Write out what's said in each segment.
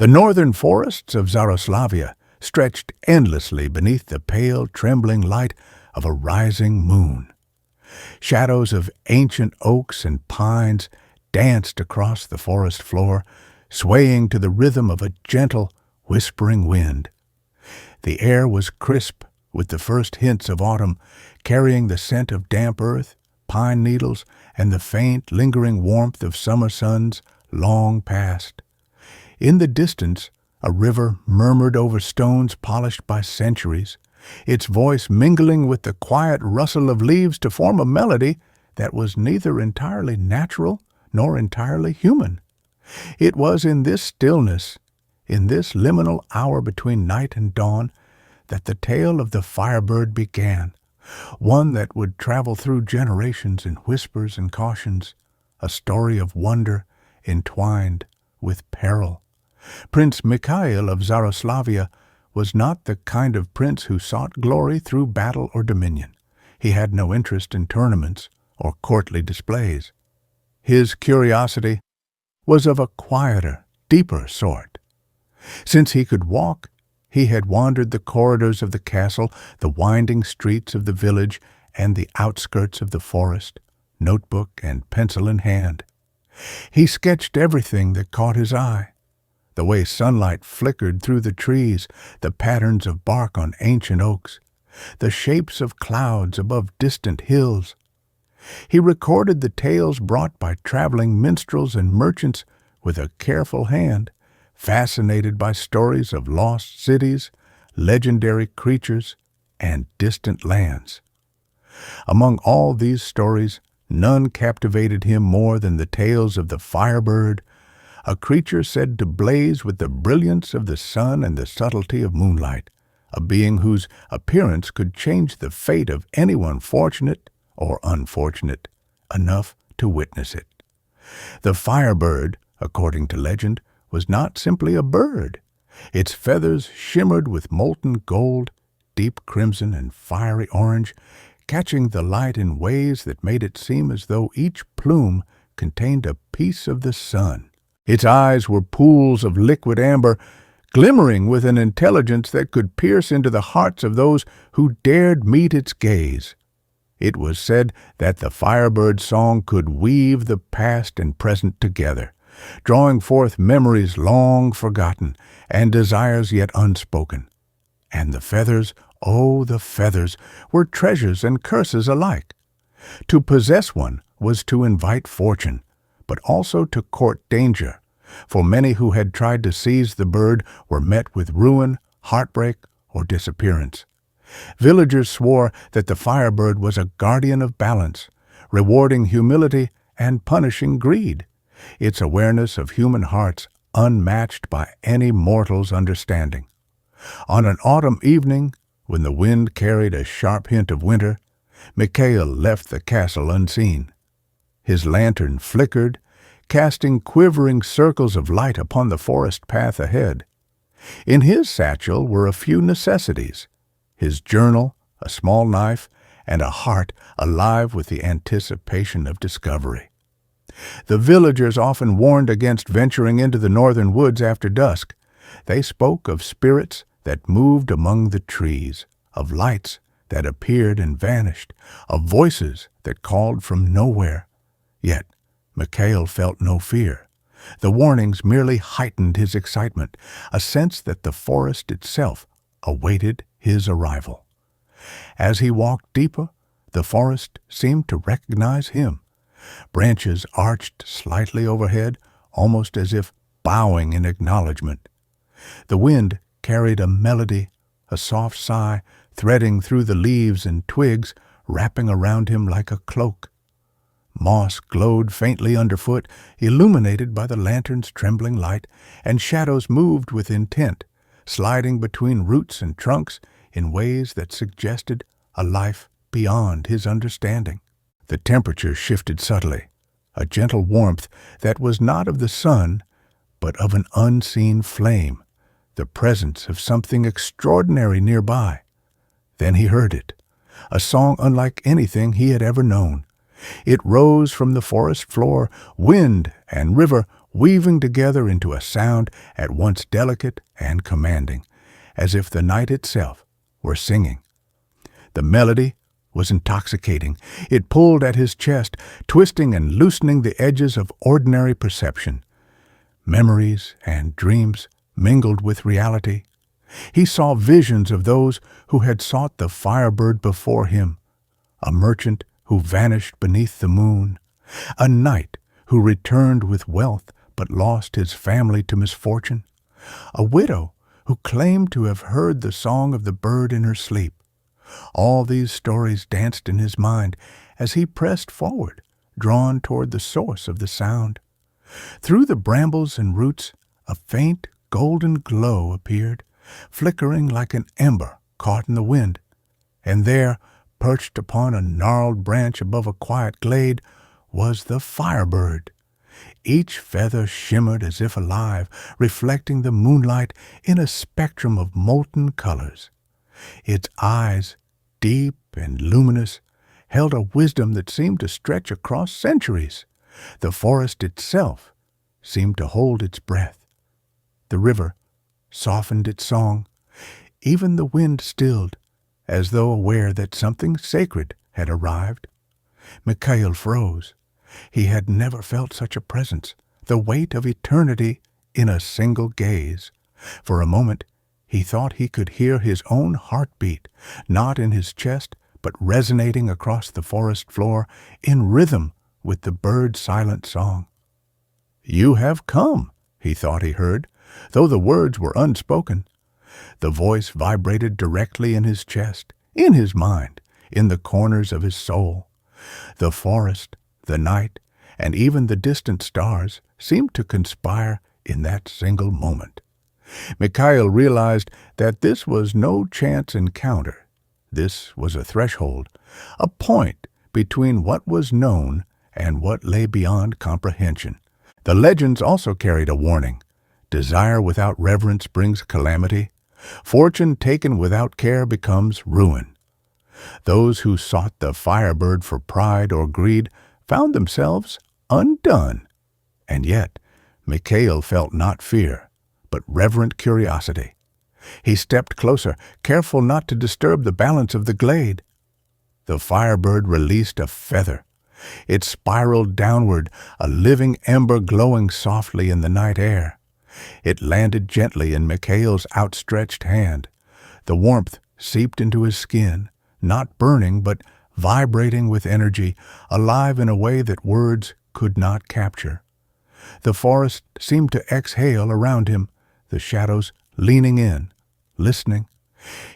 The northern forests of Zaroslavia stretched endlessly beneath the pale, trembling light of a rising moon. Shadows of ancient oaks and pines danced across the forest floor, swaying to the rhythm of a gentle, whispering wind. The air was crisp with the first hints of autumn, carrying the scent of damp earth, pine needles, and the faint, lingering warmth of summer suns long past. In the distance, a river murmured over stones polished by centuries, its voice mingling with the quiet rustle of leaves to form a melody that was neither entirely natural nor entirely human. It was in this stillness, in this liminal hour between night and dawn, that the tale of the Firebird began, one that would travel through generations in whispers and cautions, a story of wonder entwined with peril. Prince Mikhail of Zaroslavia was not the kind of prince who sought glory through battle or dominion. He had no interest in tournaments or courtly displays. His curiosity was of a quieter, deeper sort. Since he could walk, he had wandered the corridors of the castle, the winding streets of the village, and the outskirts of the forest, notebook and pencil in hand. He sketched everything that caught his eye: the way sunlight flickered through the trees, the patterns of bark on ancient oaks, the shapes of clouds above distant hills. He recorded the tales brought by traveling minstrels and merchants with a careful hand, fascinated by stories of lost cities, legendary creatures, and distant lands. Among all these stories, none captivated him more than the tales of the Firebird, a creature said to blaze with the brilliance of the sun and the subtlety of moonlight, a being whose appearance could change the fate of anyone fortunate or unfortunate enough to witness it. The Firebird, according to legend, was not simply a bird. Its feathers shimmered with molten gold, deep crimson and fiery orange, catching the light in ways that made it seem as though each plume contained a piece of the sun. Its eyes were pools of liquid amber, glimmering with an intelligence that could pierce into the hearts of those who dared meet its gaze. It was said that the Firebird's song could weave the past and present together, drawing forth memories long forgotten and desires yet unspoken. And the feathers, oh, the feathers, were treasures and curses alike. To possess one was to invite fortune, but also to court danger, for many who had tried to seize the bird were met with ruin, heartbreak, or disappearance. Villagers swore that the Firebird was a guardian of balance, rewarding humility and punishing greed, its awareness of human hearts unmatched by any mortal's understanding. On an autumn evening, when the wind carried a sharp hint of winter, Mikhail left the castle unseen. His lantern flickered, casting quivering circles of light upon the forest path ahead. In his satchel were a few necessities: his journal, a small knife, and a heart alive with the anticipation of discovery. The villagers often warned against venturing into the northern woods after dusk. They spoke of spirits that moved among the trees, of lights that appeared and vanished, of voices that called from nowhere. Yet Mikhail felt no fear. The warnings merely heightened his excitement, a sense that the forest itself awaited his arrival. As he walked deeper, the forest seemed to recognize him. Branches arched slightly overhead, almost as if bowing in acknowledgement. The wind carried a melody, a soft sigh, threading through the leaves and twigs, wrapping around him like a cloak. Moss glowed faintly underfoot, illuminated by the lantern's trembling light, and shadows moved with intent, sliding between roots and trunks in ways that suggested a life beyond his understanding. The temperature shifted subtly, a gentle warmth that was not of the sun, but of an unseen flame, the presence of something extraordinary nearby. Then he heard it, a song unlike anything he had ever known. It rose from the forest floor, wind and river weaving together into a sound at once delicate and commanding, as if the night itself were singing. The melody was intoxicating. It pulled at his chest, twisting and loosening the edges of ordinary perception. Memories and dreams mingled with reality. He saw visions of those who had sought the Firebird before him, a merchant who vanished beneath the moon, a knight who returned with wealth but lost his family to misfortune, a widow who claimed to have heard the song of the bird in her sleep. All these stories danced in his mind as he pressed forward, drawn toward the source of the sound. Through the brambles and roots, a faint golden glow appeared, flickering like an ember caught in the wind. And there, perched upon a gnarled branch above a quiet glade, was the Firebird. Each feather shimmered as if alive, reflecting the moonlight in a spectrum of molten colors. Its eyes, deep and luminous, held a wisdom that seemed to stretch across centuries. The forest itself seemed to hold its breath. The river softened its song. Even the wind stilled, as though aware that something sacred had arrived. Mikhail froze. He had never felt such a presence, the weight of eternity in a single gaze. For a moment, he thought he could hear his own heartbeat, not in his chest, but resonating across the forest floor in rhythm with the bird's silent song. "You have come," he thought he heard, though the words were unspoken. The voice vibrated directly in his chest, in his mind, in the corners of his soul. The forest, the night, and even the distant stars seemed to conspire in that single moment. Mikhail realized that this was no chance encounter. This was a threshold, a point between what was known and what lay beyond comprehension. The legends also carried a warning. Desire without reverence brings calamity. Fortune taken without care becomes ruin. Those who sought the Firebird for pride or greed found themselves undone. And yet, Mikhail felt not fear, but reverent curiosity. He stepped closer, careful not to disturb the balance of the glade. The Firebird released a feather. It spiraled downward, a living ember glowing softly in the night air. It landed gently in Mikhail's outstretched hand. The warmth seeped into his skin, not burning but vibrating with energy, alive in a way that words could not capture. The forest seemed to exhale around him, the shadows leaning in, listening.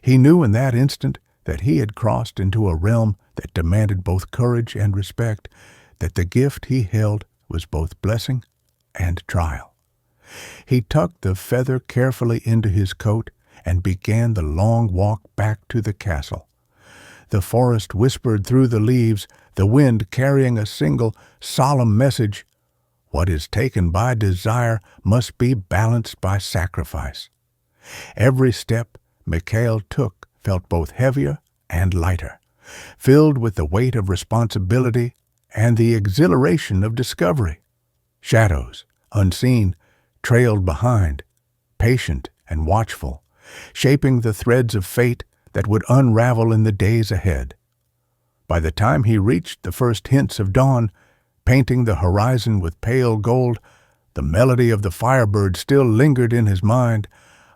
He knew in that instant that he had crossed into a realm that demanded both courage and respect, that the gift he held was both blessing and trial. He tucked the feather carefully into his coat and began the long walk back to the castle. The forest whispered through the leaves, the wind carrying a single, solemn message. What is taken by desire must be balanced by sacrifice. Every step Mikhail took felt both heavier and lighter, filled with the weight of responsibility and the exhilaration of discovery. Shadows, unseen, trailed behind, patient and watchful, shaping the threads of fate that would unravel in the days ahead. By the time he reached the first hints of dawn, painting the horizon with pale gold, the melody of the Firebird still lingered in his mind,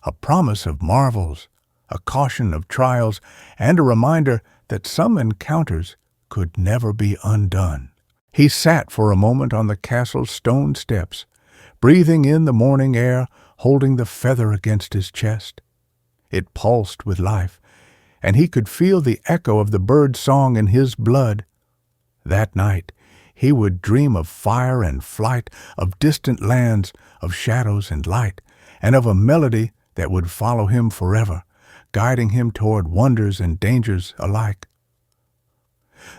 a promise of marvels, a caution of trials, and a reminder that some encounters could never be undone. He sat for a moment on the castle's stone steps, breathing in the morning air, holding the feather against his chest. It pulsed with life, and he could feel the echo of the bird's song in his blood. That night, he would dream of fire and flight, of distant lands, of shadows and light, and of a melody that would follow him forever, guiding him toward wonders and dangers alike.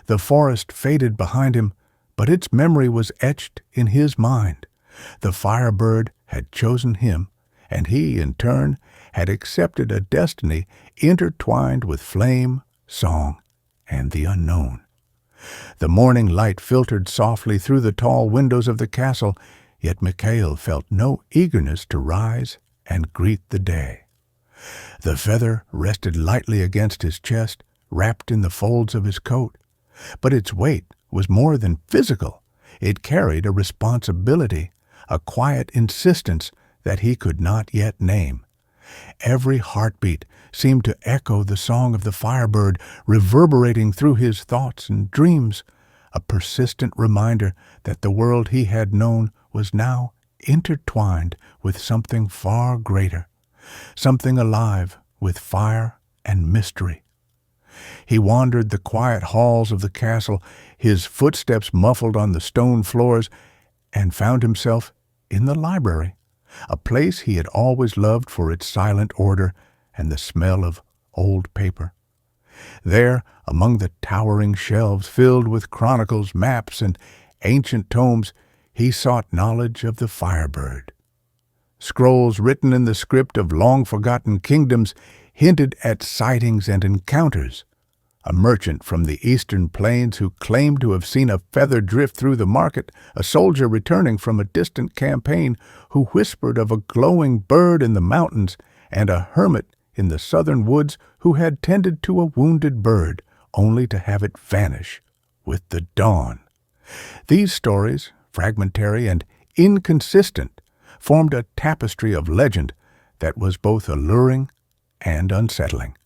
The forest faded behind him, but its memory was etched in his mind. The Firebird had chosen him, and he, in turn, had accepted a destiny intertwined with flame, song, and the unknown. The morning light filtered softly through the tall windows of the castle, Yet Mikhail felt no eagerness to rise and greet the day. The feather rested lightly against his chest, wrapped in the folds of his coat. But its weight was more than physical. It carried a responsibility, a quiet insistence that he could not yet name. Every heartbeat seemed to echo the song of the Firebird, reverberating through his thoughts and dreams, a persistent reminder that the world he had known was now intertwined with something far greater, something alive with fire and mystery. He wandered the quiet halls of the castle, his footsteps muffled on the stone floors, and found himself in the library, a place he had always loved for its silent order and the smell of old paper. There, among the towering shelves filled with chronicles, maps, and ancient tomes, he sought knowledge of the Firebird. Scrolls written in the script of long-forgotten kingdoms hinted at sightings and encounters. A merchant from the eastern plains who claimed to have seen a feather drift through the market, a soldier returning from a distant campaign who whispered of a glowing bird in the mountains, and a hermit in the southern woods who had tended to a wounded bird, only to have it vanish with the dawn. These stories, fragmentary and inconsistent, formed a tapestry of legend that was both alluring and unsettling.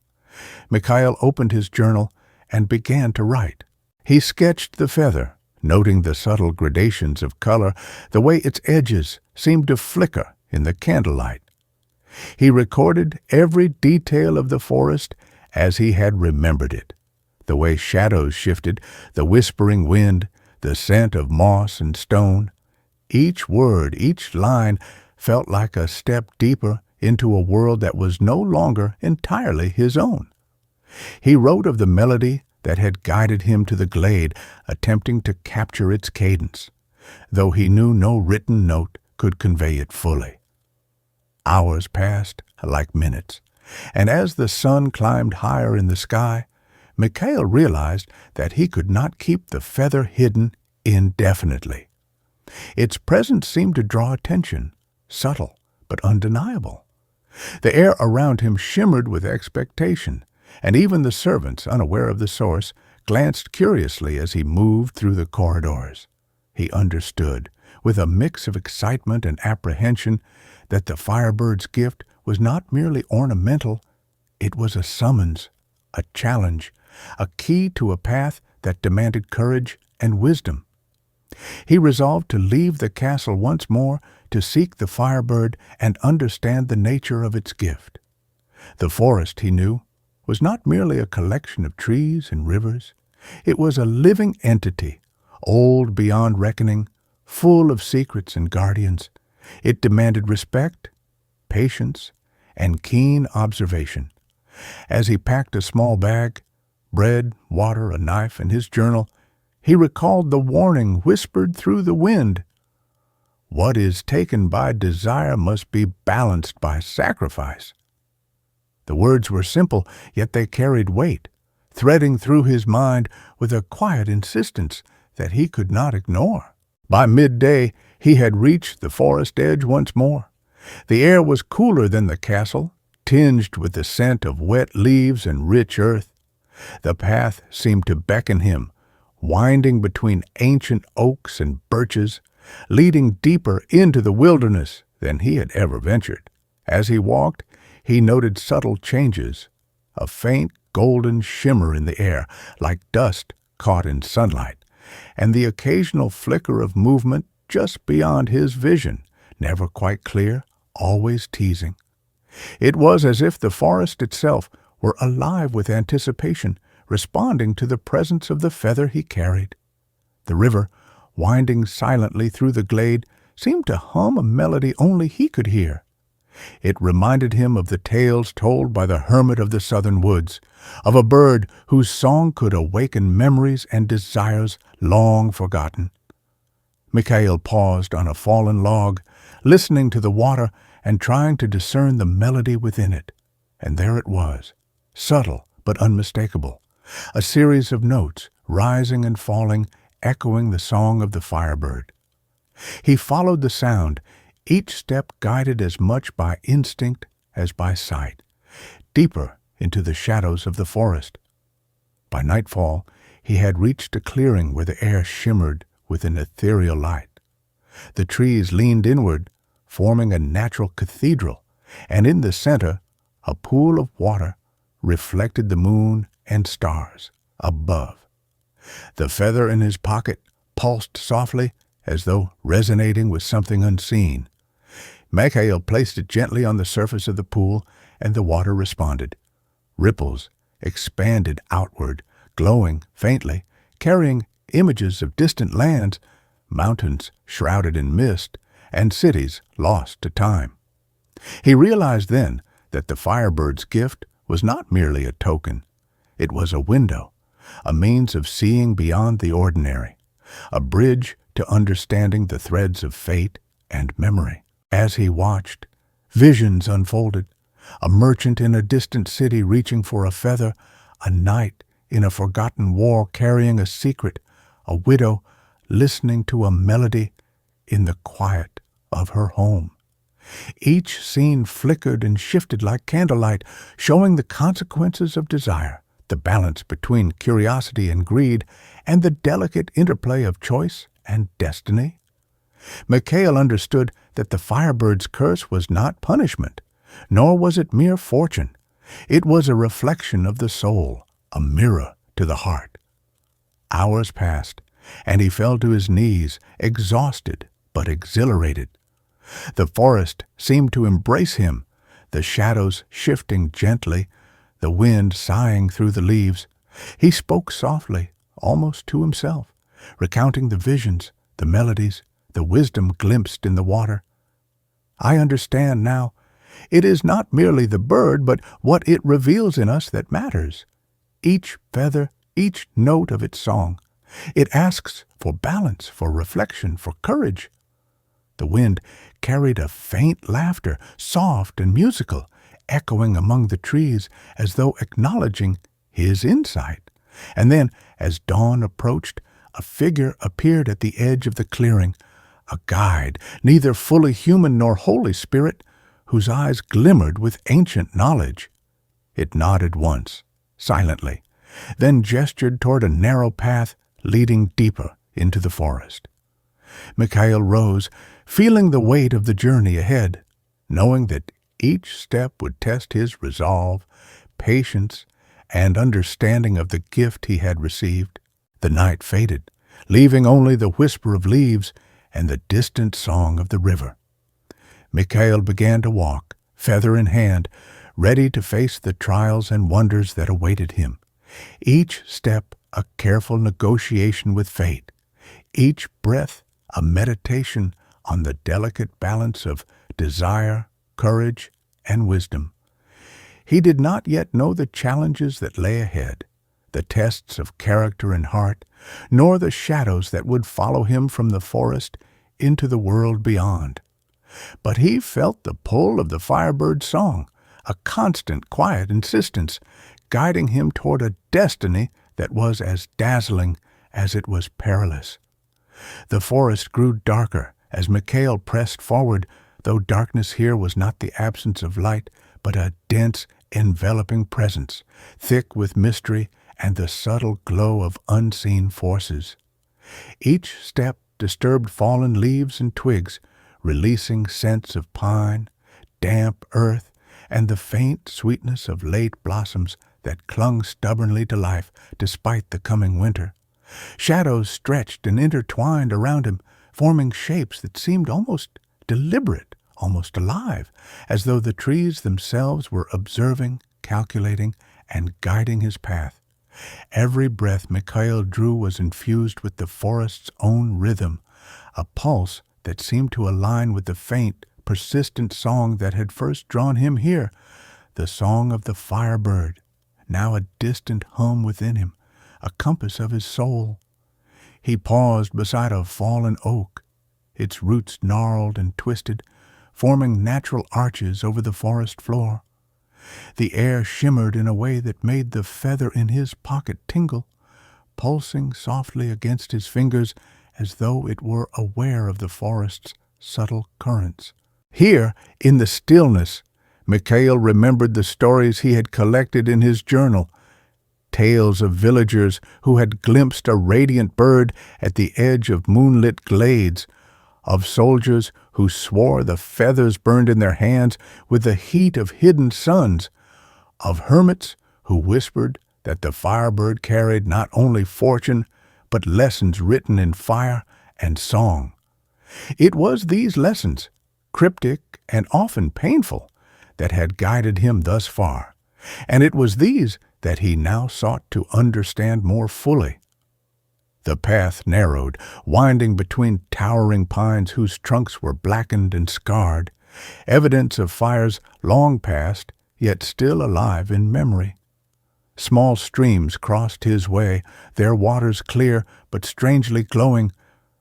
Mikhail opened his journal and began to write. He sketched the feather, noting the subtle gradations of color, the way its edges seemed to flicker in the candlelight. He recorded every detail of the forest as he had remembered it, the way shadows shifted, the whispering wind, the scent of moss and stone. Each word, each line felt like a step deeper into a world that was no longer entirely his own. He wrote of the melody that had guided him to the glade, attempting to capture its cadence, though he knew no written note could convey it fully. Hours passed like minutes, and as the sun climbed higher in the sky, Mikhail realized that he could not keep the feather hidden indefinitely. Its presence seemed to draw attention, subtle but undeniable. The air around him shimmered with expectation, and even the servants, unaware of the source, glanced curiously as he moved through the corridors. He understood, with a mix of excitement and apprehension, that the Firebird's gift was not merely ornamental, it was a summons, a challenge, a key to a path that demanded courage and wisdom. He resolved to leave the castle once more to seek the Firebird and understand the nature of its gift. The forest, he knew, was not merely a collection of trees and rivers. It was a living entity, old beyond reckoning, full of secrets and guardians. It demanded respect, patience, and keen observation. As he packed a small bag, bread, water, a knife, and his journal, he recalled the warning whispered through the wind. What is taken by desire must be balanced by sacrifice. The words were simple, yet they carried weight, threading through his mind with a quiet insistence that he could not ignore. By midday, he had reached the forest edge once more. The air was cooler than the castle, tinged with the scent of wet leaves and rich earth. The path seemed to beckon him, winding between ancient oaks and birches, leading deeper into the wilderness than he had ever ventured. As he walked, he noted subtle changes, a faint golden shimmer in the air, like dust caught in sunlight, and the occasional flicker of movement just beyond his vision, never quite clear, always teasing. It was as if the forest itself were alive with anticipation, responding to the presence of the feather he carried. The river, winding silently through the glade, seemed to hum a melody only he could hear. It reminded him of the tales told by the hermit of the southern woods, of a bird whose song could awaken memories and desires long forgotten. Mikhail paused on a fallen log, listening to the water and trying to discern the melody within it. And there it was, subtle but unmistakable, a series of notes, rising and falling, echoing the song of the Firebird. He followed the sound, each step guided as much by instinct as by sight, deeper into the shadows of the forest. By nightfall, he had reached a clearing where the air shimmered with an ethereal light. The trees leaned inward, forming a natural cathedral, and in the center, a pool of water reflected the moon and stars above. The feather in his pocket pulsed softly as though resonating with something unseen. Mikhail placed it gently on the surface of the pool, and the water responded. Ripples expanded outward, glowing faintly, carrying images of distant lands, mountains shrouded in mist, and cities lost to time. He realized then that the Firebird's gift was not merely a token. It was a window, a means of seeing beyond the ordinary, a bridge to understanding the threads of fate and memory. As he watched, visions unfolded, a merchant in a distant city reaching for a feather, a knight in a forgotten war carrying a secret, a widow listening to a melody in the quiet of her home. Each scene flickered and shifted like candlelight, showing the consequences of desire, the balance between curiosity and greed, and the delicate interplay of choice and destiny. Mikhail understood that the Firebird's curse was not punishment, nor was it mere fortune. It was a reflection of the soul, a mirror to the heart. Hours passed, and he fell to his knees, exhausted but exhilarated. The forest seemed to embrace him, the shadows shifting gently, the wind sighing through the leaves. He spoke softly, almost to himself, recounting the visions, the melodies, the wisdom glimpsed in the water. I understand now. It is not merely the bird, but what it reveals in us that matters. Each feather, each note of its song. It asks for balance, for reflection, for courage. The wind carried a faint laughter, soft and musical, echoing among the trees as though acknowledging his insight. And then, as dawn approached, a figure appeared at the edge of the clearing, a guide, neither fully human nor Holy Spirit, whose eyes glimmered with ancient knowledge. It nodded once, silently, then gestured toward a narrow path leading deeper into the forest. Mikhail rose, feeling the weight of the journey ahead, knowing that each step would test his resolve, patience, and understanding of the gift he had received. The night faded, leaving only the whisper of leaves and the distant song of the river. Mikhail began to walk, feather in hand, ready to face the trials and wonders that awaited him. Each step a careful negotiation with fate, each breath a meditation on the delicate balance of desire, courage, and wisdom. He did not yet know the challenges that lay ahead, the tests of character and heart, nor the shadows that would follow him from the forest into the world beyond. But he felt the pull of the Firebird's song, a constant, quiet insistence, guiding him toward a destiny that was as dazzling as it was perilous. The forest grew darker as Mikhail pressed forward, though darkness here was not the absence of light, but a dense, enveloping presence, thick with mystery and the subtle glow of unseen forces. Each step disturbed fallen leaves and twigs, releasing scents of pine, damp earth, and the faint sweetness of late blossoms that clung stubbornly to life despite the coming winter. Shadows stretched and intertwined around him, forming shapes that seemed almost deliberate, almost alive, as though the trees themselves were observing, calculating, and guiding his path. Every breath Mikhail drew was infused with the forest's own rhythm, a pulse that seemed to align with the faint, persistent song that had first drawn him here, the song of the Firebird, now a distant hum within him, a compass of his soul. He paused beside a fallen oak, its roots gnarled and twisted, forming natural arches over the forest floor. The air shimmered in a way that made the feather in his pocket tingle, pulsing softly against his fingers as though it were aware of the forest's subtle currents. Here, in the stillness, Mikhail remembered the stories he had collected in his journal, tales of villagers who had glimpsed a radiant bird at the edge of moonlit glades, of soldiers who swore the feathers burned in their hands with the heat of hidden suns, of hermits who whispered that the firebird carried not only fortune, but lessons written in fire and song. It was these lessons, cryptic and often painful, that had guided him thus far, and it was these that he now sought to understand more fully. The path narrowed, winding between towering pines whose trunks were blackened and scarred, evidence of fires long past, yet still alive in memory. Small streams crossed his way, their waters clear but strangely glowing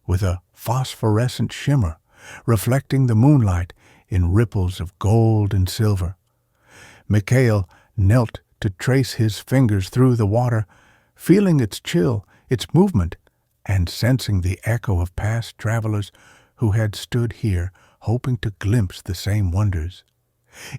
with a phosphorescent shimmer, reflecting the moonlight in ripples of gold and silver. Mikhail knelt to trace his fingers through the water, feeling its chill, its movement, and sensing the echo of past travelers who had stood here hoping to glimpse the same wonders.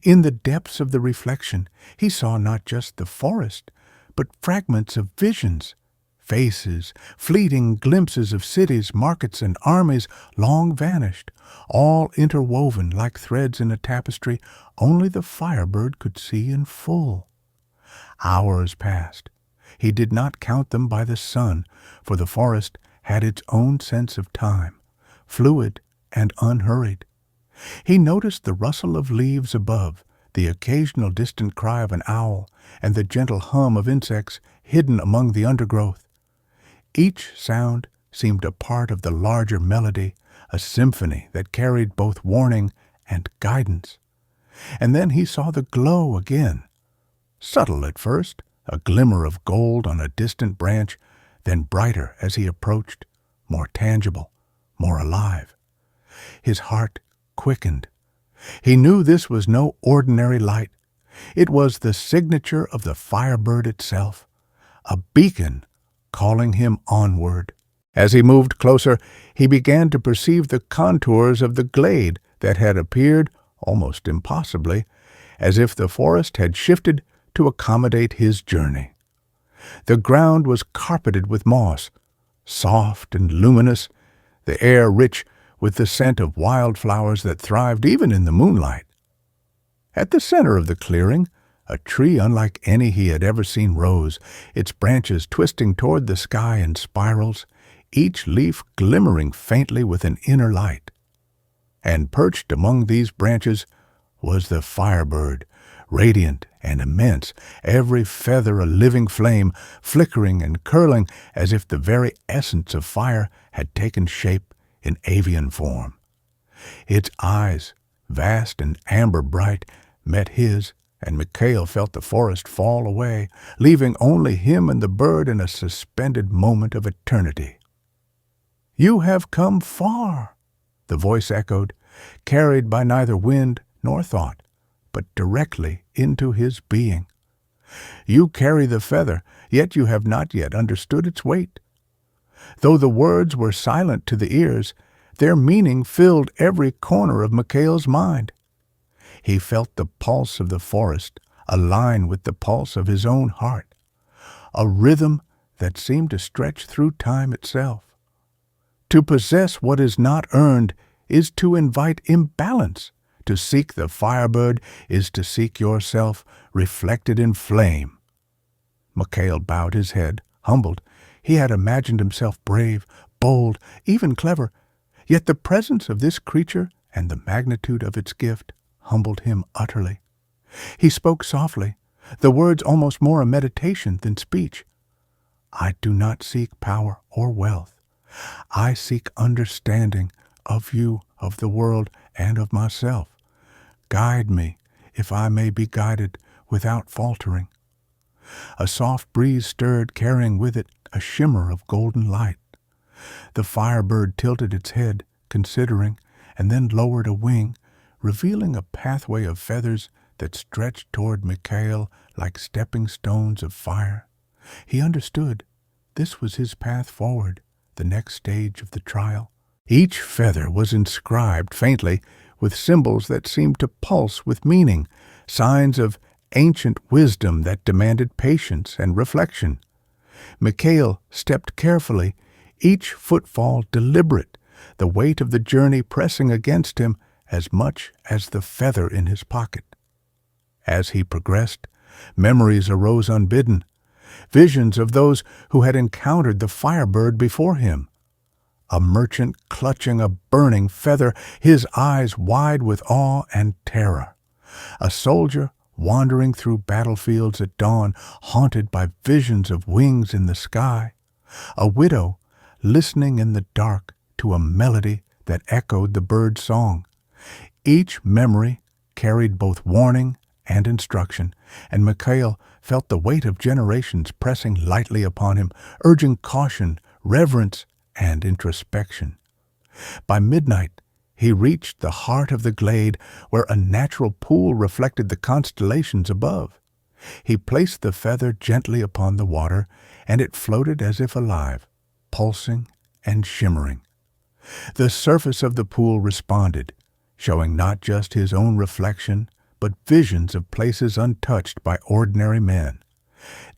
In the depths of the reflection, he saw not just the forest, but fragments of visions, faces, fleeting glimpses of cities, markets, and armies long vanished, all interwoven like threads in a tapestry only the firebird could see in full. Hours passed. He did not count them by the sun, for the forest had its own sense of time, fluid and unhurried. He noticed the rustle of leaves above, the occasional distant cry of an owl, and the gentle hum of insects hidden among the undergrowth. Each sound seemed a part of the larger melody, a symphony that carried both warning and guidance. And then he saw the glow again. Subtle at first, a glimmer of gold on a distant branch, then brighter as he approached, more tangible, more alive. His heart quickened. He knew this was no ordinary light. It was the signature of the firebird itself, a beacon calling him onward. As he moved closer, he began to perceive the contours of the glade that had appeared, almost impossibly, as if the forest had shifted to accommodate his journey. The ground was carpeted with moss, soft and luminous, the air rich with the scent of wildflowers that thrived even in the moonlight. At the center of the clearing, a tree unlike any he had ever seen rose, its branches twisting toward the sky in spirals, each leaf glimmering faintly with an inner light. And perched among these branches was the firebird, radiant and immense, every feather a living flame, flickering and curling as if the very essence of fire had taken shape in avian form. Its eyes, vast and amber bright, met his, and Mikhail felt the forest fall away, leaving only him and the bird in a suspended moment of eternity. "You have come far," the voice echoed, carried by neither wind nor thought, but directly into his being. "You carry the feather, yet you have not yet understood its weight." Though the words were silent to the ears, their meaning filled every corner of Mikhail's mind. He felt the pulse of the forest align with the pulse of his own heart, a rhythm that seemed to stretch through time itself. To possess what is not earned is to invite imbalance. To seek the firebird is to seek yourself reflected in flame. Mikhail bowed his head, humbled. He had imagined himself brave, bold, even clever, yet the presence of this creature and the magnitude of its gift humbled him utterly. He spoke softly, the words almost more a meditation than speech. "I do not seek power or wealth. I seek understanding of you, of the world, and of myself. Guide me, if I may be guided, without faltering." A soft breeze stirred, carrying with it a shimmer of golden light. The firebird tilted its head, considering, and then lowered a wing, revealing a pathway of feathers that stretched toward Mikhail like stepping stones of fire. He understood. This was his path forward, the next stage of the trial. Each feather was inscribed faintly with symbols that seemed to pulse with meaning, signs of ancient wisdom that demanded patience and reflection. Mikhail stepped carefully, each footfall deliberate, the weight of the journey pressing against him as much as the feather in his pocket. As he progressed, memories arose unbidden, visions of those who had encountered the Firebird before him. A merchant clutching a burning feather, his eyes wide with awe and terror. A soldier wandering through battlefields at dawn, haunted by visions of wings in the sky. A widow listening in the dark to a melody that echoed the bird's song. Each memory carried both warning and instruction, and Mikhail felt the weight of generations pressing lightly upon him, urging caution, reverence, and introspection. By midnight, he reached the heart of the glade, where a natural pool reflected the constellations above. He placed the feather gently upon the water, and it floated as if alive, pulsing and shimmering. The surface of the pool responded, showing not just his own reflection, but visions of places untouched by ordinary men.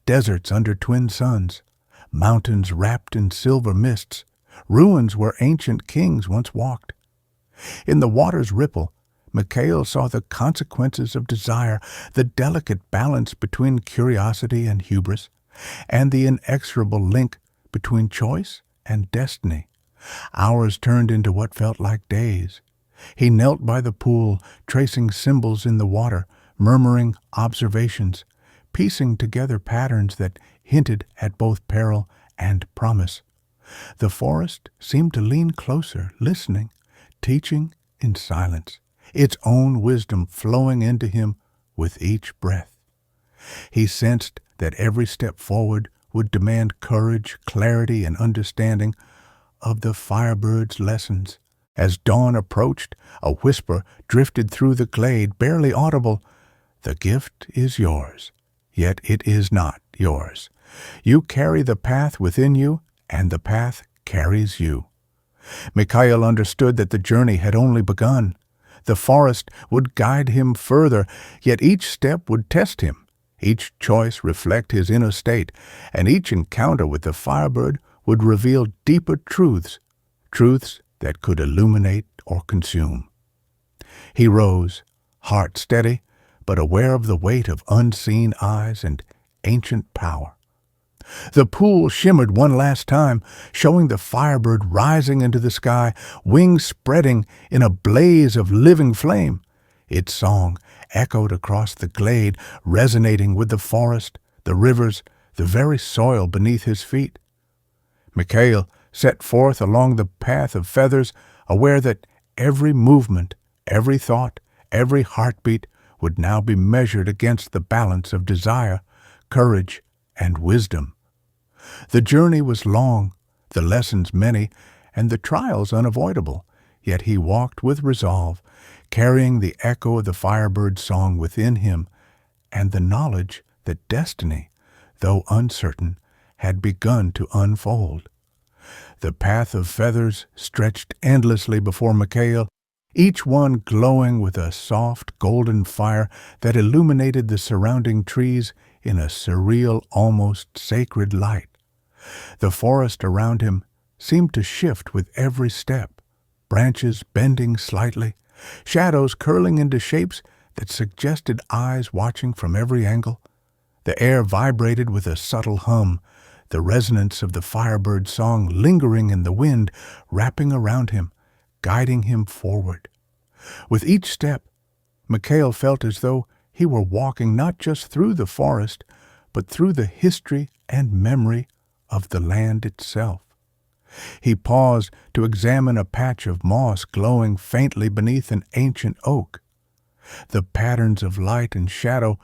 Deserts under twin suns, mountains wrapped in silver mists, ruins where ancient kings once walked. In the water's ripple, Mikhail saw the consequences of desire, the delicate balance between curiosity and hubris, and the inexorable link between choice and destiny. Hours turned into what felt like days. He knelt by the pool, tracing symbols in the water, murmuring observations, piecing together patterns that hinted at both peril and promise. The forest seemed to lean closer, listening, teaching in silence, its own wisdom flowing into him with each breath. He sensed that every step forward would demand courage, clarity, and understanding of the Firebird's lessons. As dawn approached, a whisper drifted through the glade, barely audible. "The gift is yours, yet it is not yours. You carry the path within you, and the path carries you." Mikhail understood that the journey had only begun. The forest would guide him further, yet each step would test him, each choice reflect his inner state, and each encounter with the Firebird would reveal deeper truths that could illuminate or consume. He rose, heart steady, but aware of the weight of unseen eyes and ancient power. The pool shimmered one last time, showing the Firebird rising into the sky, wings spreading in a blaze of living flame. Its song echoed across the glade, resonating with the forest, the rivers, the very soil beneath his feet. Mikhail set forth along the path of feathers, aware that every movement, every thought, every heartbeat would now be measured against the balance of desire, courage, and wisdom. The journey was long, the lessons many, and the trials unavoidable, yet he walked with resolve, carrying the echo of the Firebird's song within him, and the knowledge that destiny, though uncertain, had begun to unfold. The path of feathers stretched endlessly before Mikhail, each one glowing with a soft golden fire that illuminated the surrounding trees in a surreal, almost sacred light. The forest around him seemed to shift with every step, branches bending slightly, shadows curling into shapes that suggested eyes watching from every angle. The air vibrated with a subtle hum, the resonance of the Firebird's song lingering in the wind, wrapping around him, guiding him forward. With each step, Mikhail felt as though he were walking not just through the forest, but through the history and memory of the land itself. He paused to examine a patch of moss glowing faintly beneath an ancient oak. The patterns of light and shadow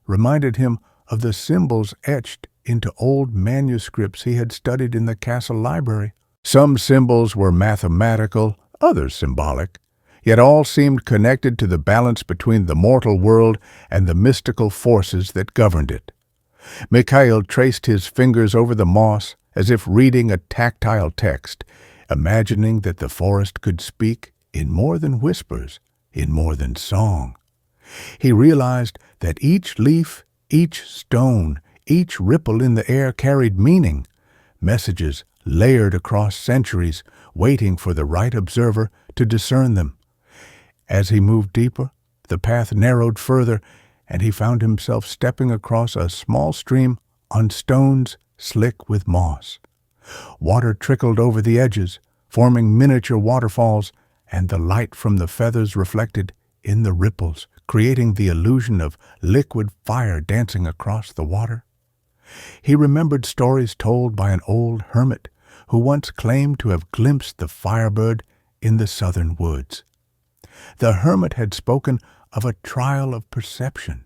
reminded him of the symbols etched into old manuscripts he had studied in the castle library. Some symbols were mathematical, others symbolic, yet all seemed connected to the balance between the mortal world and the mystical forces that governed it. Mikhail traced his fingers over the moss as if reading a tactile text, imagining that the forest could speak in more than whispers, in more than song. He realized that each leaf, each stone, each ripple in the air carried meaning, messages layered across centuries, waiting for the right observer to discern them. As he moved deeper, the path narrowed further, and he found himself stepping across a small stream on stones slick with moss. Water trickled over the edges, forming miniature waterfalls, and the light from the feathers reflected in the ripples, creating the illusion of liquid fire dancing across the water. He remembered stories told by an old hermit who once claimed to have glimpsed the firebird in the southern woods. The hermit had spoken of a trial of perception,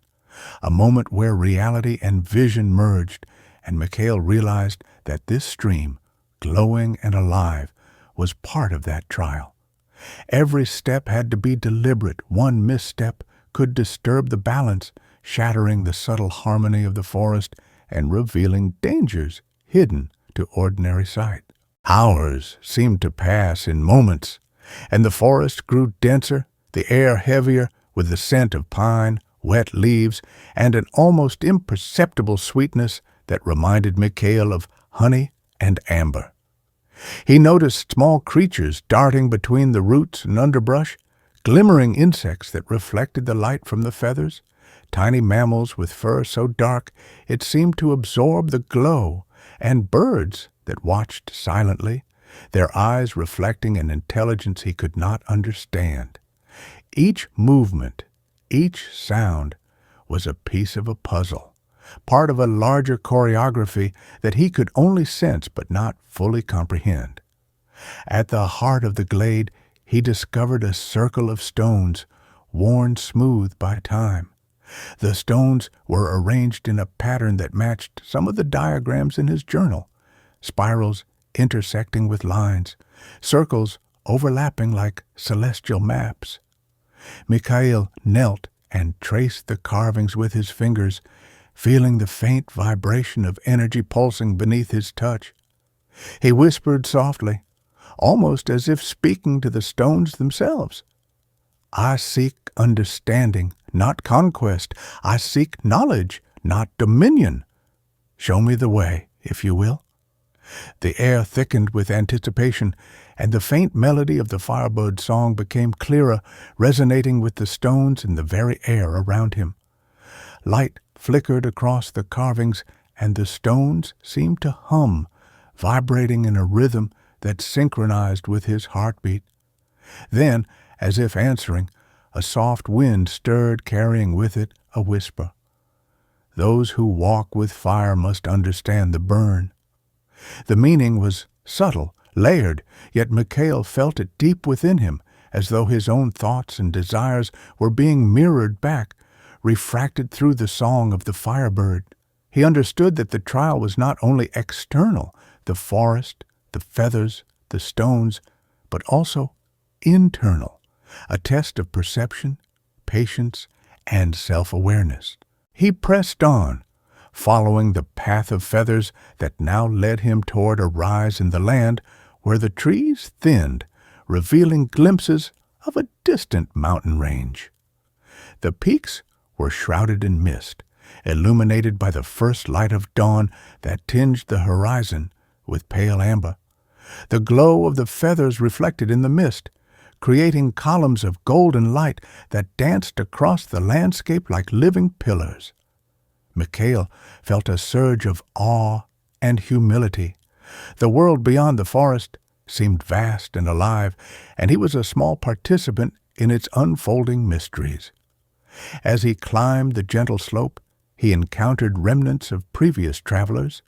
a moment where reality and vision merged, and Mikhail realized that this stream, glowing and alive, was part of that trial. Every step had to be deliberate. One misstep could disturb the balance, shattering the subtle harmony of the forest and revealing dangers hidden to ordinary sight. Hours seemed to pass in moments, and the forest grew denser, the air heavier with the scent of pine, wet leaves, and an almost imperceptible sweetness that reminded Mikhail of honey and amber. He noticed small creatures darting between the roots and underbrush, glimmering insects that reflected the light from the feathers, tiny mammals with fur so dark it seemed to absorb the glow, and birds that watched silently, their eyes reflecting an intelligence he could not understand. Each movement, each sound, was a piece of a puzzle, part of a larger choreography that he could only sense but not fully comprehend. At the heart of the glade, he discovered a circle of stones, worn smooth by time. The stones were arranged in a pattern that matched some of the diagrams in his journal, spirals intersecting with lines, circles overlapping like celestial maps. Mikhail knelt and traced the carvings with his fingers, feeling the faint vibration of energy pulsing beneath his touch. He whispered softly, almost as if speaking to the stones themselves, "I seek understanding, not conquest. I seek knowledge, not dominion. Show me the way, if you will." The air thickened with anticipation, and the faint melody of the firebird's song became clearer, resonating with the stones and the very air around him. Light flickered across the carvings, and the stones seemed to hum, vibrating in a rhythm that synchronized with his heartbeat. Then, as if answering, a soft wind stirred, carrying with it a whisper. "Those who walk with fire must understand the burn." The meaning was subtle, layered, yet Mikhail felt it deep within him, as though his own thoughts and desires were being mirrored back, refracted through the song of the firebird. He understood that the trial was not only external, the forest, the feathers, the stones, but also internal, a test of perception, patience, and self-awareness. He pressed on, following the path of feathers that now led him toward a rise in the land where the trees thinned, revealing glimpses of a distant mountain range. The peaks were shrouded in mist, illuminated by the first light of dawn that tinged the horizon with pale amber. The glow of the feathers reflected in the mist, creating columns of golden light that danced across the landscape like living pillars. Mikhail felt a surge of awe and humility. The world beyond the forest seemed vast and alive, and he was a small participant in its unfolding mysteries. As he climbed the gentle slope, he encountered remnants of previous travelers,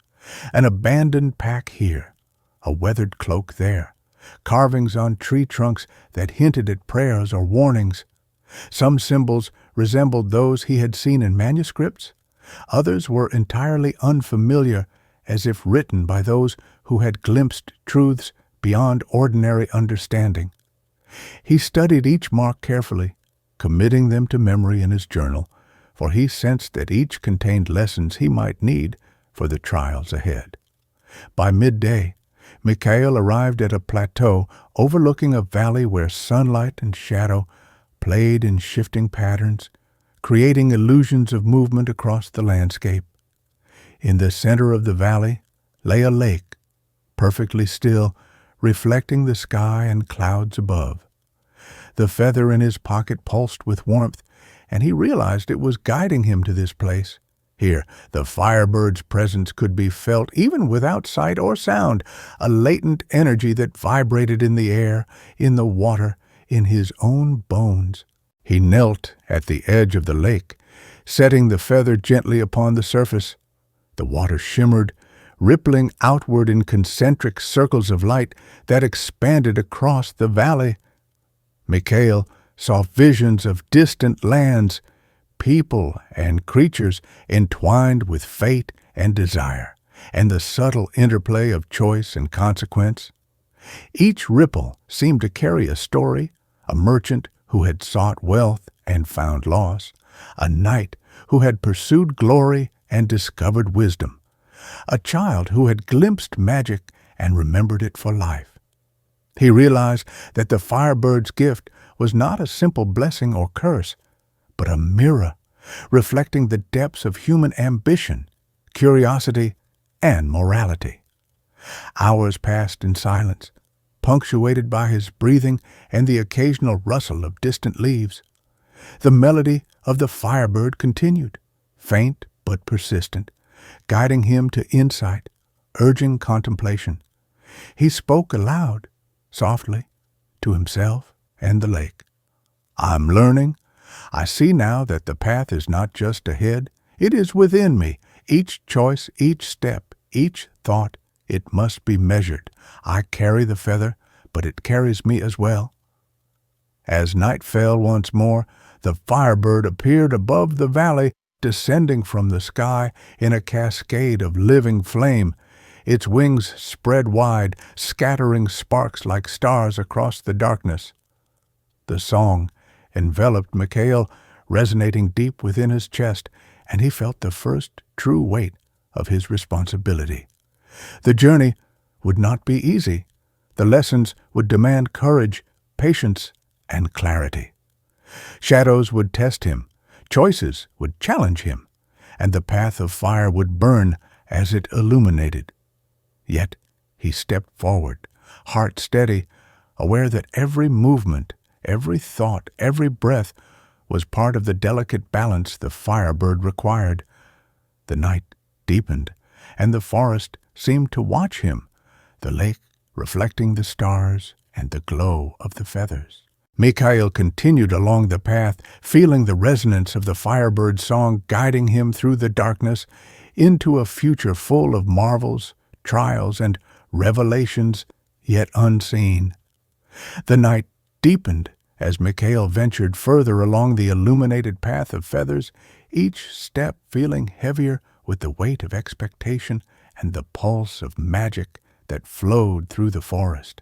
an abandoned pack here, a weathered cloak there, carvings on tree trunks that hinted at prayers or warnings. Some symbols resembled those he had seen in manuscripts. Others were entirely unfamiliar, as if written by those who had glimpsed truths beyond ordinary understanding. He studied each mark carefully, committing them to memory in his journal, for he sensed that each contained lessons he might need for the trials ahead. By midday, Mikhail arrived at a plateau overlooking a valley where sunlight and shadow played in shifting patterns, creating illusions of movement across the landscape. In the center of the valley lay a lake, perfectly still, reflecting the sky and clouds above. The feather in his pocket pulsed with warmth, and he realized it was guiding him to this place. Here, the Firebird's presence could be felt even without sight or sound, a latent energy that vibrated in the air, in the water, in his own bones. He knelt at the edge of the lake, setting the feather gently upon the surface. The water shimmered, rippling outward in concentric circles of light that expanded across the valley. Mikhail saw visions of distant lands, people and creatures entwined with fate and desire, and the subtle interplay of choice and consequence. Each ripple seemed to carry a story, a merchant who had sought wealth and found loss, a knight who had pursued glory and discovered wisdom, a child who had glimpsed magic and remembered it for life. He realized that the Firebird's gift was not a simple blessing or curse, but a mirror reflecting the depths of human ambition, curiosity, and morality. Hours passed in silence, punctuated by his breathing and the occasional rustle of distant leaves. The melody of the Firebird continued, faint but persistent, guiding him to insight, urging contemplation. He spoke aloud, softly, to himself and the lake. "I'm learning. I see now that the path is not just ahead, it is within me. Each choice, each step, each thought, it must be measured. I carry the feather, but it carries me as well." As night fell once more, the Firebird appeared above the valley, descending from the sky in a cascade of living flame. Its wings spread wide, scattering sparks like stars across the darkness. The song enveloped Mikhail, resonating deep within his chest, and he felt the first true weight of his responsibility. The journey would not be easy. The lessons would demand courage, patience, and clarity. Shadows would test him, choices would challenge him, and the path of fire would burn as it illuminated. Yet he stepped forward, heart steady, aware that every movement, every thought, every breath was part of the delicate balance the Firebird required. The night deepened, and the forest seemed to watch him, the lake reflecting the stars and the glow of the feathers. Mikhail continued along the path, feeling the resonance of the Firebird's song guiding him through the darkness into a future full of marvels, trials, and revelations yet unseen. The night deepened as Mikhail ventured further along the illuminated path of feathers, each step feeling heavier with the weight of expectation and the pulse of magic that flowed through the forest.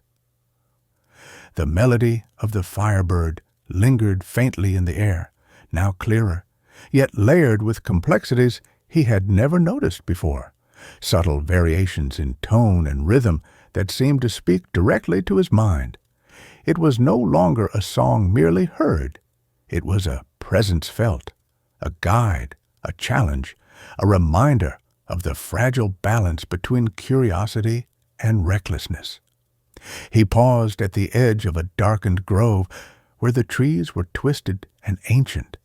The melody of the Firebird lingered faintly in the air, now clearer, yet layered with complexities he had never noticed before, subtle variations in tone and rhythm that seemed to speak directly to his mind. It was no longer a song merely heard. It was a presence felt, a guide, a challenge, a reminder of the fragile balance between curiosity and recklessness. He paused at the edge of a darkened grove where the trees were twisted and ancient,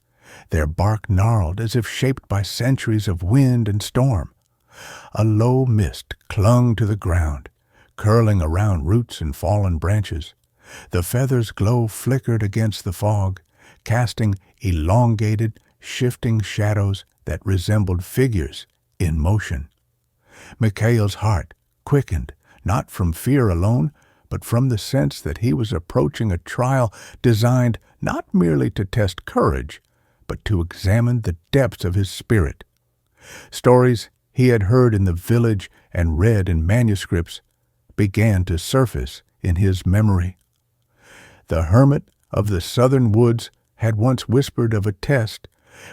their bark gnarled as if shaped by centuries of wind and storm. A low mist clung to the ground, curling around roots and fallen branches. The feathers' glow flickered against the fog, casting elongated, shifting shadows that resembled figures in motion. Mikhail's heart quickened, not from fear alone, but from the sense that he was approaching a trial designed not merely to test courage, but to examine the depths of his spirit. Stories he had heard in the village and read in manuscripts began to surface in his memory. The hermit of the southern woods had once whispered of a test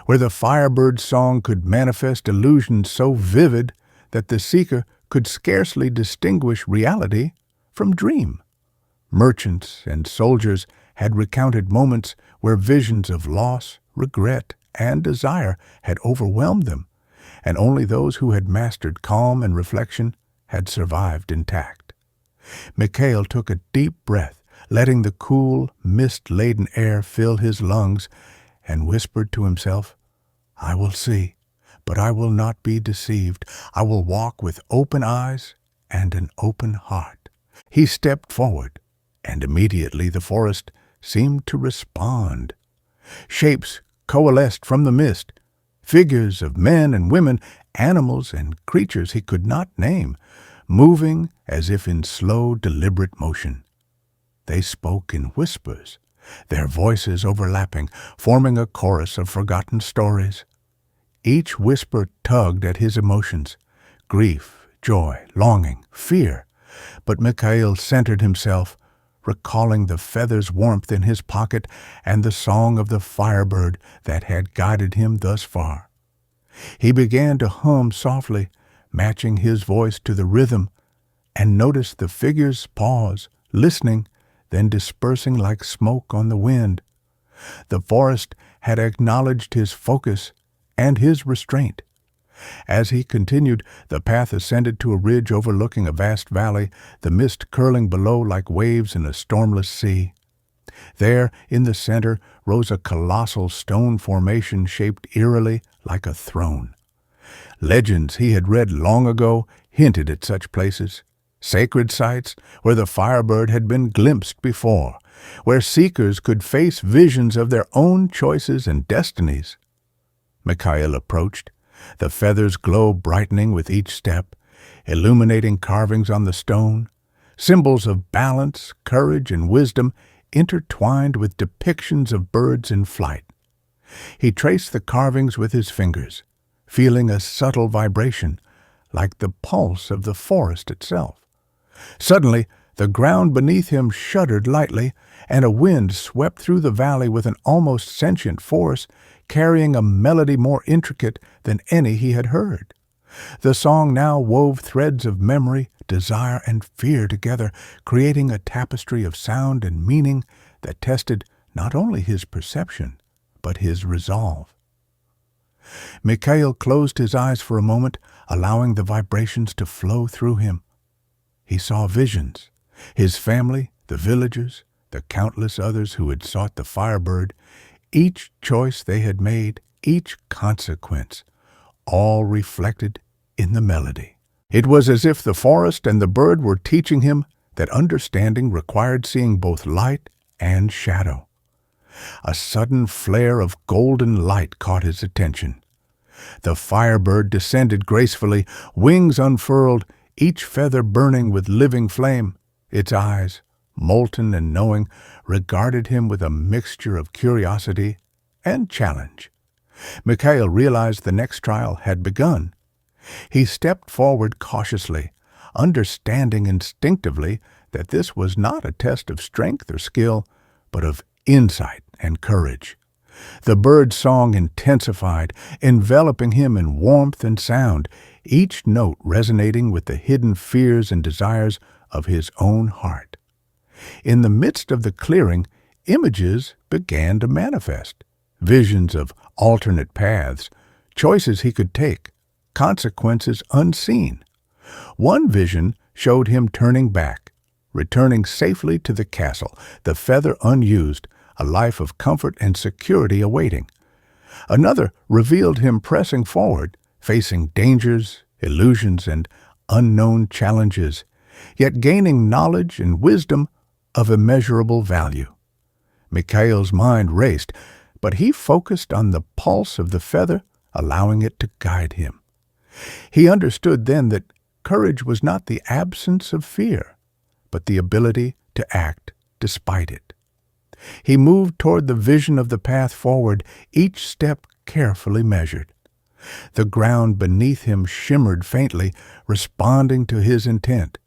where the Firebird's song could manifest illusions so vivid that the seeker could scarcely distinguish reality from dream. Merchants and soldiers had recounted moments where visions of loss, regret, and desire had overwhelmed them, and only those who had mastered calm and reflection had survived intact. Mikhail took a deep breath, letting the cool, mist-laden air fill his lungs, and whispered to himself, "I will see, but I will not be deceived. I will walk with open eyes and an open heart." He stepped forward, and immediately the forest seemed to respond. Shapes coalesced from the mist, figures of men and women, animals and creatures he could not name, moving as if in slow, deliberate motion. They spoke in whispers, their voices overlapping, forming a chorus of forgotten stories. Each whisper tugged at his emotions, grief, joy, longing, fear. But Mikhail centered himself, recalling the feather's warmth in his pocket and the song of the firebird that had guided him thus far. He began to hum softly, matching his voice to the rhythm, and noticed the figures pause, listening, then dispersing like smoke on the wind. The forest had acknowledged his focus and his restraint. As he continued, the path ascended to a ridge overlooking a vast valley, the mist curling below like waves in a stormless sea. There, in the center, rose a colossal stone formation shaped eerily like a throne. Legends he had read long ago hinted at such places, sacred sites where the firebird had been glimpsed before, where seekers could face visions of their own choices and destinies. Mikhail approached, the feathers' glow brightening with each step, illuminating carvings on the stone, symbols of balance, courage, and wisdom intertwined with depictions of birds in flight. He traced the carvings with his fingers, feeling a subtle vibration, like the pulse of the forest itself. Suddenly, the ground beneath him shuddered lightly, and a wind swept through the valley with an almost sentient force, carrying a melody more intricate than any he had heard. The song now wove threads of memory, desire, and fear together, creating a tapestry of sound and meaning that tested not only his perception, but his resolve. Mikhail closed his eyes for a moment, allowing the vibrations to flow through him. He saw visions, his family, the villagers, the countless others who had sought the firebird, each choice they had made, each consequence, all reflected in the melody. It was as if the forest and the bird were teaching him that understanding required seeing both light and shadow. A sudden flare of golden light caught his attention. The firebird descended gracefully, wings unfurled, each feather burning with living flame. Its eyes, molten and knowing, regarded him with a mixture of curiosity and challenge. Mikhail realized the next trial had begun. He stepped forward cautiously, understanding instinctively that this was not a test of strength or skill, but of insight and courage. The bird's song intensified, enveloping him in warmth and sound, each note resonating with the hidden fears and desires of his own heart. In the midst of the clearing, images began to manifest, visions of alternate paths, choices he could take, consequences unseen. One vision showed him turning back, returning safely to the castle, the feather unused, a life of comfort and security awaiting. Another revealed him pressing forward, facing dangers, illusions, and unknown challenges, yet gaining knowledge and wisdom of immeasurable value. Mikhail's mind raced, but he focused on the pulse of the feather, allowing it to guide him. He understood then that courage was not the absence of fear, but the ability to act despite it. He moved toward the vision of the path forward, each step carefully measured. The ground beneath him shimmered faintly, responding to his intent.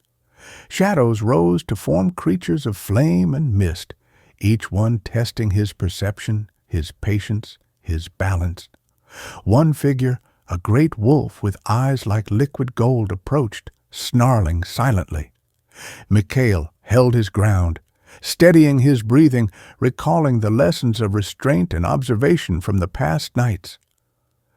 Shadows rose to form creatures of flame and mist, each one testing his perception, his patience, his balance. One figure, a great wolf with eyes like liquid gold, approached, snarling silently. Mikhail held his ground, steadying his breathing, recalling the lessons of restraint and observation from the past nights.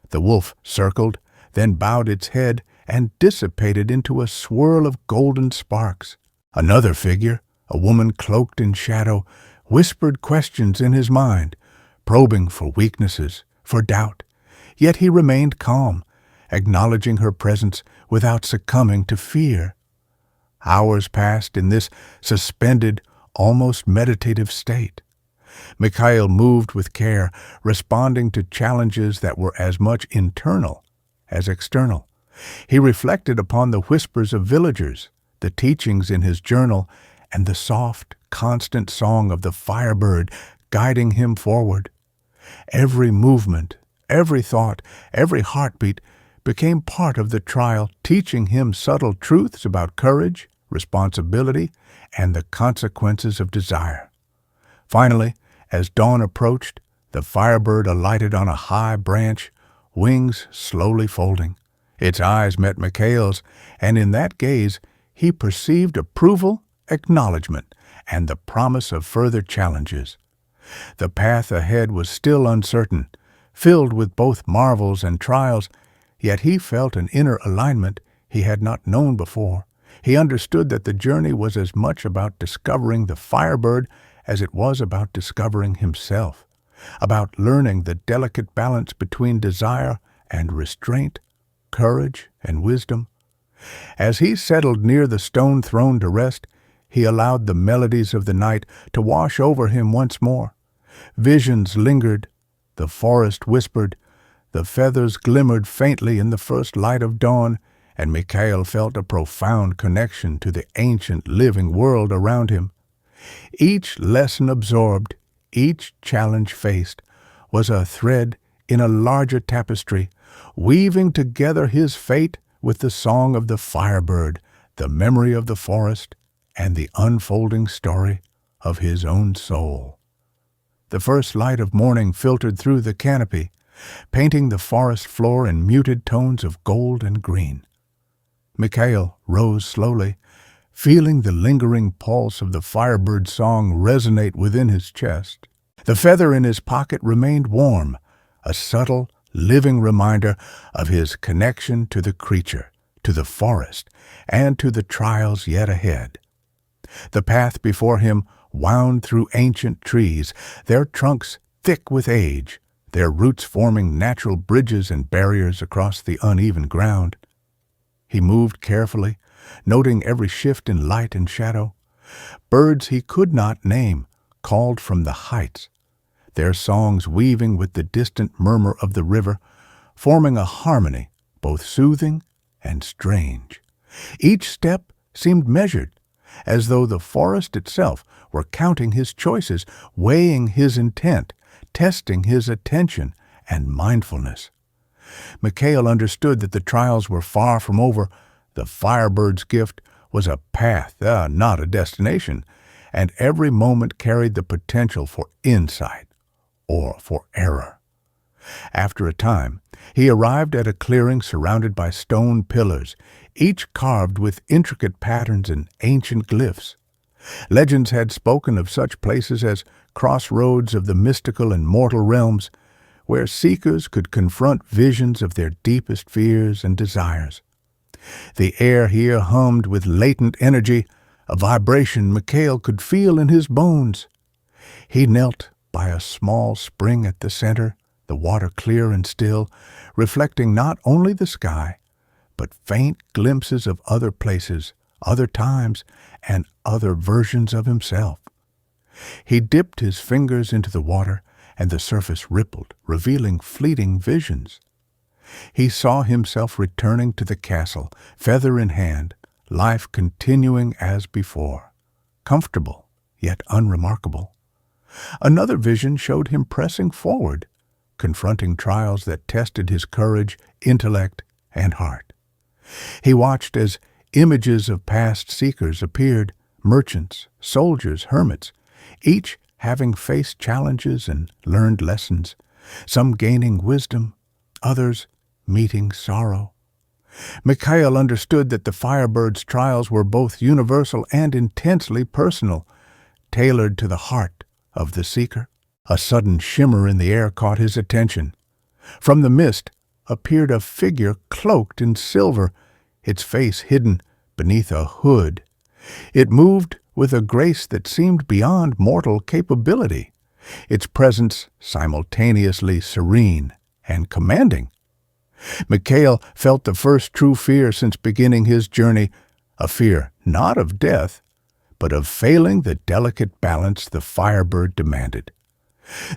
The wolf circled, then bowed its head and dissipated into a swirl of golden sparks. Another figure, a woman cloaked in shadow, whispered questions in his mind, probing for weaknesses, for doubt. Yet he remained calm, acknowledging her presence without succumbing to fear. Hours passed in this suspended, almost meditative state. Mikhail moved with care, responding to challenges that were as much internal as external. He reflected upon the whispers of villagers, the teachings in his journal, and the soft, constant song of the firebird guiding him forward. Every movement, every thought, every heartbeat became part of the trial, teaching him subtle truths about courage, responsibility, and the consequences of desire. Finally, as dawn approached, the firebird alighted on a high branch, wings slowly folding. Its eyes met Mikhail's, and in that gaze he perceived approval, acknowledgement, and the promise of further challenges. The path ahead was still uncertain, filled with both marvels and trials, yet he felt an inner alignment he had not known before. He understood that the journey was as much about discovering the firebird as it was about discovering himself, about learning the delicate balance between desire and restraint, courage and wisdom. As he settled near the stone throne to rest, he allowed the melodies of the night to wash over him once more. Visions lingered, the forest whispered, the feathers glimmered faintly in the first light of dawn, and Mikhail felt a profound connection to the ancient living world around him. Each lesson absorbed, each challenge faced, was a thread in a larger tapestry, weaving together his fate with the song of the firebird, the memory of the forest, and the unfolding story of his own soul. The first light of morning filtered through the canopy, painting the forest floor in muted tones of gold and green. Mikhail rose slowly, feeling the lingering pulse of the firebird's song resonate within his chest. The feather in his pocket remained warm, a subtle, living reminder of his connection to the creature, to the forest, and to the trials yet ahead. The path before him wound through ancient trees, their trunks thick with age, their roots forming natural bridges and barriers across the uneven ground. He moved carefully, noting every shift in light and shadow. Birds he could not name called from the heights, their songs weaving with the distant murmur of the river, forming a harmony both soothing and strange. Each step seemed measured, as though the forest itself were counting his choices, weighing his intent, testing his attention and mindfulness. Mikhail understood that the trials were far from over. The firebird's gift was a path, not a destination, and every moment carried the potential for insight or for error. After a time, he arrived at a clearing surrounded by stone pillars, each carved with intricate patterns and ancient glyphs. Legends had spoken of such places as crossroads of the mystical and mortal realms, where seekers could confront visions of their deepest fears and desires. The air here hummed with latent energy, a vibration Mikhail could feel in his bones. He knelt by a small spring at the center, the water clear and still, reflecting not only the sky, but faint glimpses of other places, other times, and other versions of himself. He dipped his fingers into the water, and the surface rippled, revealing fleeting visions. He saw himself returning to the castle, feather in hand, life continuing as before, comfortable yet unremarkable. Another vision showed him pressing forward, confronting trials that tested his courage, intellect, and heart. He watched as images of past seekers appeared, merchants, soldiers, hermits, each having faced challenges and learned lessons, some gaining wisdom, others meeting sorrow. Mikhail understood that the Firebird's trials were both universal and intensely personal, tailored to the heart of the seeker. A sudden shimmer in the air caught his attention. From the mist appeared a figure cloaked in silver, its face hidden beneath a hood. It moved with a grace that seemed beyond mortal capability, its presence simultaneously serene and commanding. Mikhail felt the first true fear since beginning his journey, a fear not of death, but of failing the delicate balance the Firebird demanded.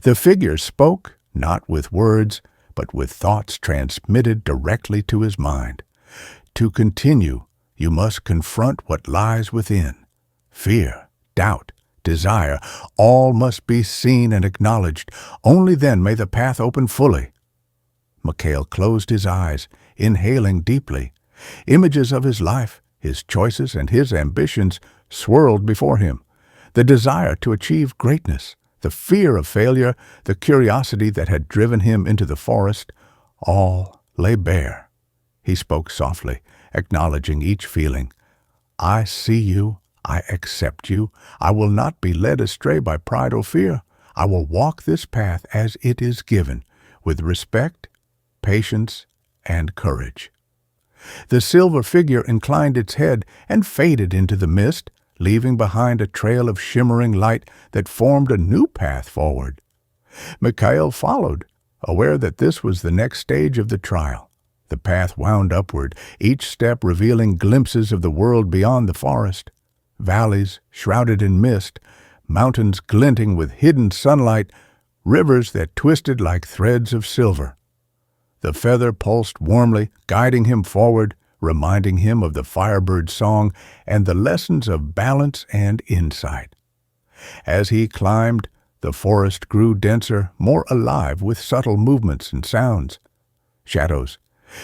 The figure spoke not with words, but with thoughts transmitted directly to his mind. To continue, you must confront what lies within. Fear, doubt, desire, all must be seen and acknowledged. Only then may the path open fully. Mikhail closed his eyes, inhaling deeply. Images of his life, his choices, and his ambitions swirled before him. The desire to achieve greatness, the fear of failure, the curiosity that had driven him into the forest, all lay bare. He spoke softly, acknowledging each feeling. I see you. I accept you. I will not be led astray by pride or fear. I will walk this path as it is given, with respect, patience, and courage. The silver figure inclined its head and faded into the mist, leaving behind a trail of shimmering light that formed a new path forward. Mikhail followed, aware that this was the next stage of the trial. The path wound upward, each step revealing glimpses of the world beyond the forest. Valleys shrouded in mist, mountains glinting with hidden sunlight, rivers that twisted like threads of silver. The feather pulsed warmly, guiding him forward, reminding him of the Firebird's song and the lessons of balance and insight. As he climbed, the forest grew denser, more alive with subtle movements and sounds. Shadows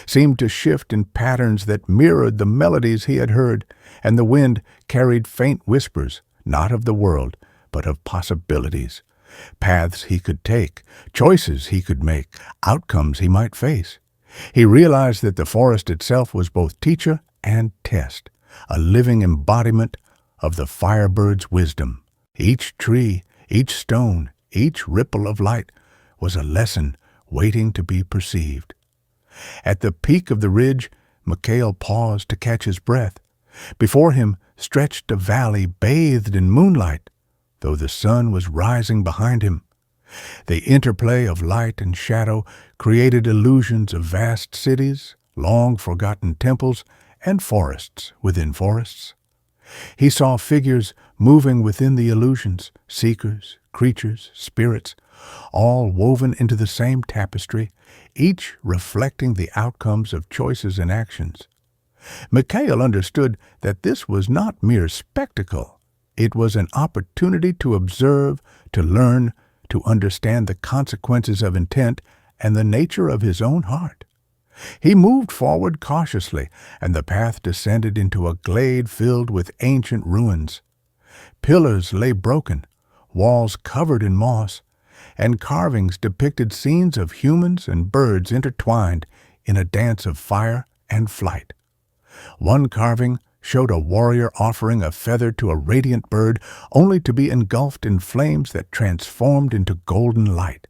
seemed to shift in patterns that mirrored the melodies he had heard, and the wind carried faint whispers, not of the world, but of possibilities. Paths he could take, choices he could make, outcomes he might face. He realized that the forest itself was both teacher and test, a living embodiment of the Firebird's wisdom. Each tree, each stone, each ripple of light was a lesson waiting to be perceived. At the peak of the ridge, Mikhail paused to catch his breath. Before him stretched a valley bathed in moonlight, though the sun was rising behind him. The interplay of light and shadow created illusions of vast cities, long-forgotten temples, and forests within forests. He saw figures moving within the illusions, seekers, creatures, spirits, all woven into the same tapestry, each reflecting the outcomes of choices and actions. Mikhail understood that this was not mere spectacle. It was an opportunity to observe, to learn, to understand the consequences of intent and the nature of his own heart. He moved forward cautiously, and the path descended into a glade filled with ancient ruins. Pillars lay broken, walls covered in moss, and carvings depicted scenes of humans and birds intertwined in a dance of fire and flight. One carving showed a warrior offering a feather to a radiant bird, only to be engulfed in flames that transformed into golden light.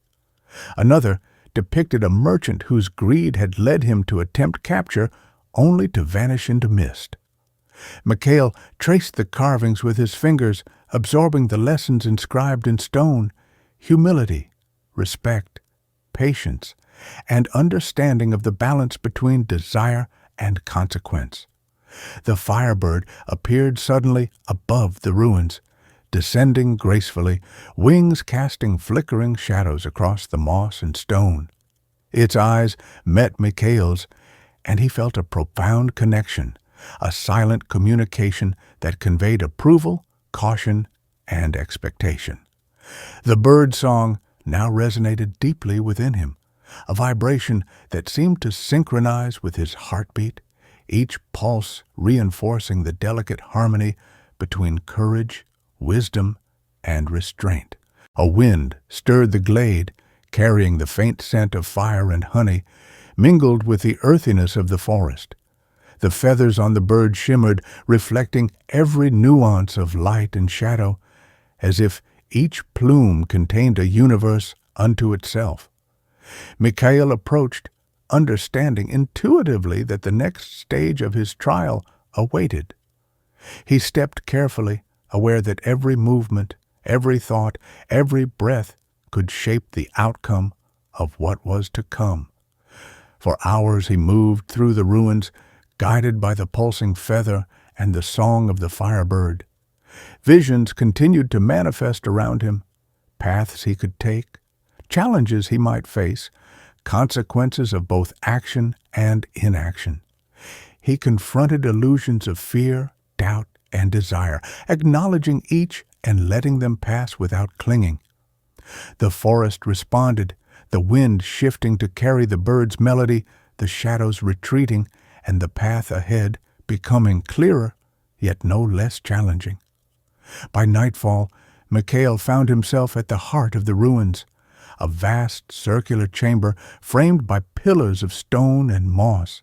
Another depicted a merchant whose greed had led him to attempt capture, only to vanish into mist. Mikhail traced the carvings with his fingers, absorbing the lessons inscribed in stone: humility, respect, patience, and understanding of the balance between desire and consequence. The Firebird appeared suddenly above the ruins, descending gracefully, wings casting flickering shadows across the moss and stone. Its eyes met Mikhail's, and he felt a profound connection, a silent communication that conveyed approval, caution, and expectation. The bird song now resonated deeply within him, a vibration that seemed to synchronize with his heartbeat, each pulse reinforcing the delicate harmony between courage, wisdom, and restraint. A wind stirred the glade, carrying the faint scent of fire and honey, mingled with the earthiness of the forest. The feathers on the bird shimmered, reflecting every nuance of light and shadow, as if each plume contained a universe unto itself. Mikhail approached, understanding intuitively that the next stage of his trial awaited. He stepped carefully, aware that every movement, every thought, every breath could shape the outcome of what was to come. For hours he moved through the ruins, guided by the pulsing feather and the song of the firebird. Visions continued to manifest around him, paths he could take, challenges he might face, consequences of both action and inaction. He confronted illusions of fear, doubt, and desire, acknowledging each and letting them pass without clinging. The forest responded, the wind shifting to carry the bird's melody, the shadows retreating, and the path ahead becoming clearer, yet no less challenging. By nightfall, Mikhail found himself at the heart of the ruins, a vast circular chamber framed by pillars of stone and moss.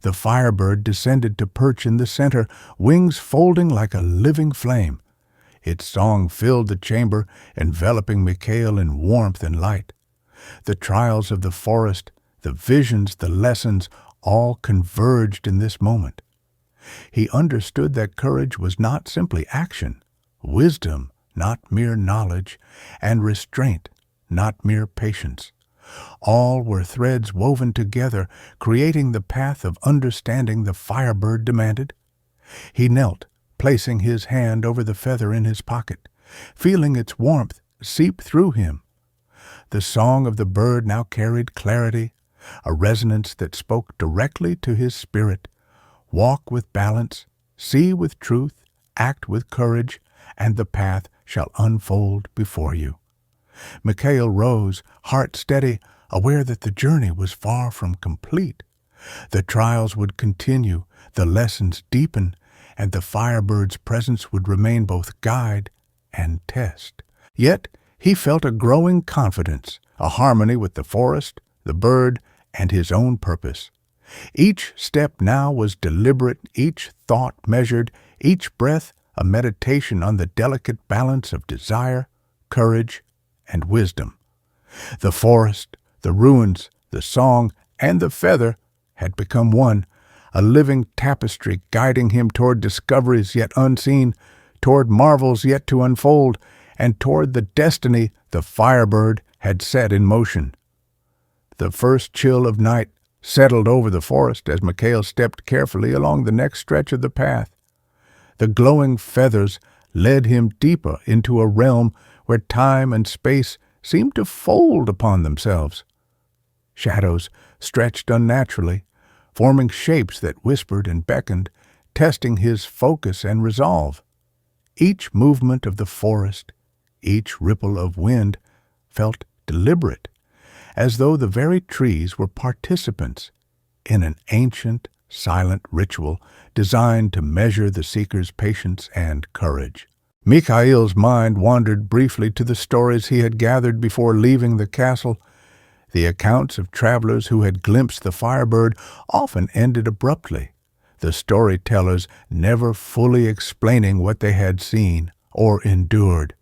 The firebird descended to perch in the center, wings folding like a living flame. Its song filled the chamber, enveloping Mikhail in warmth and light. The trials of the forest, the visions, the lessons, all converged in this moment. He understood that courage was not simply action, wisdom, not mere knowledge, and restraint, not mere patience. All were threads woven together, creating the path of understanding the firebird demanded. He knelt, placing his hand over the feather in his pocket, feeling its warmth seep through him. The song of the bird now carried clarity, a resonance that spoke directly to his spirit. Walk with balance, see with truth, act with courage, and the path shall unfold before you. Mikhail rose, heart steady, aware that the journey was far from complete. The trials would continue, the lessons deepen, and the firebird's presence would remain both guide and test. Yet he felt a growing confidence, a harmony with the forest, the bird, and his own purpose. Each step now was deliberate, each thought measured, each breath a meditation on the delicate balance of desire, courage, and wisdom. The forest, the ruins, the song, and the feather had become one, a living tapestry guiding him toward discoveries yet unseen, toward marvels yet to unfold, and toward the destiny the firebird had set in motion. The first chill of night settled over the forest as Mikhail stepped carefully along the next stretch of the path. The glowing feathers led him deeper into a realm where time and space seemed to fold upon themselves. Shadows stretched unnaturally, forming shapes that whispered and beckoned, testing his focus and resolve. Each movement of the forest, each ripple of wind, felt deliberate, as though the very trees were participants in an ancient, silent ritual designed to measure the seeker's patience and courage. Mikhail's mind wandered briefly to the stories he had gathered before leaving the castle. The accounts of travelers who had glimpsed the firebird often ended abruptly, the storytellers never fully explaining what they had seen or endured.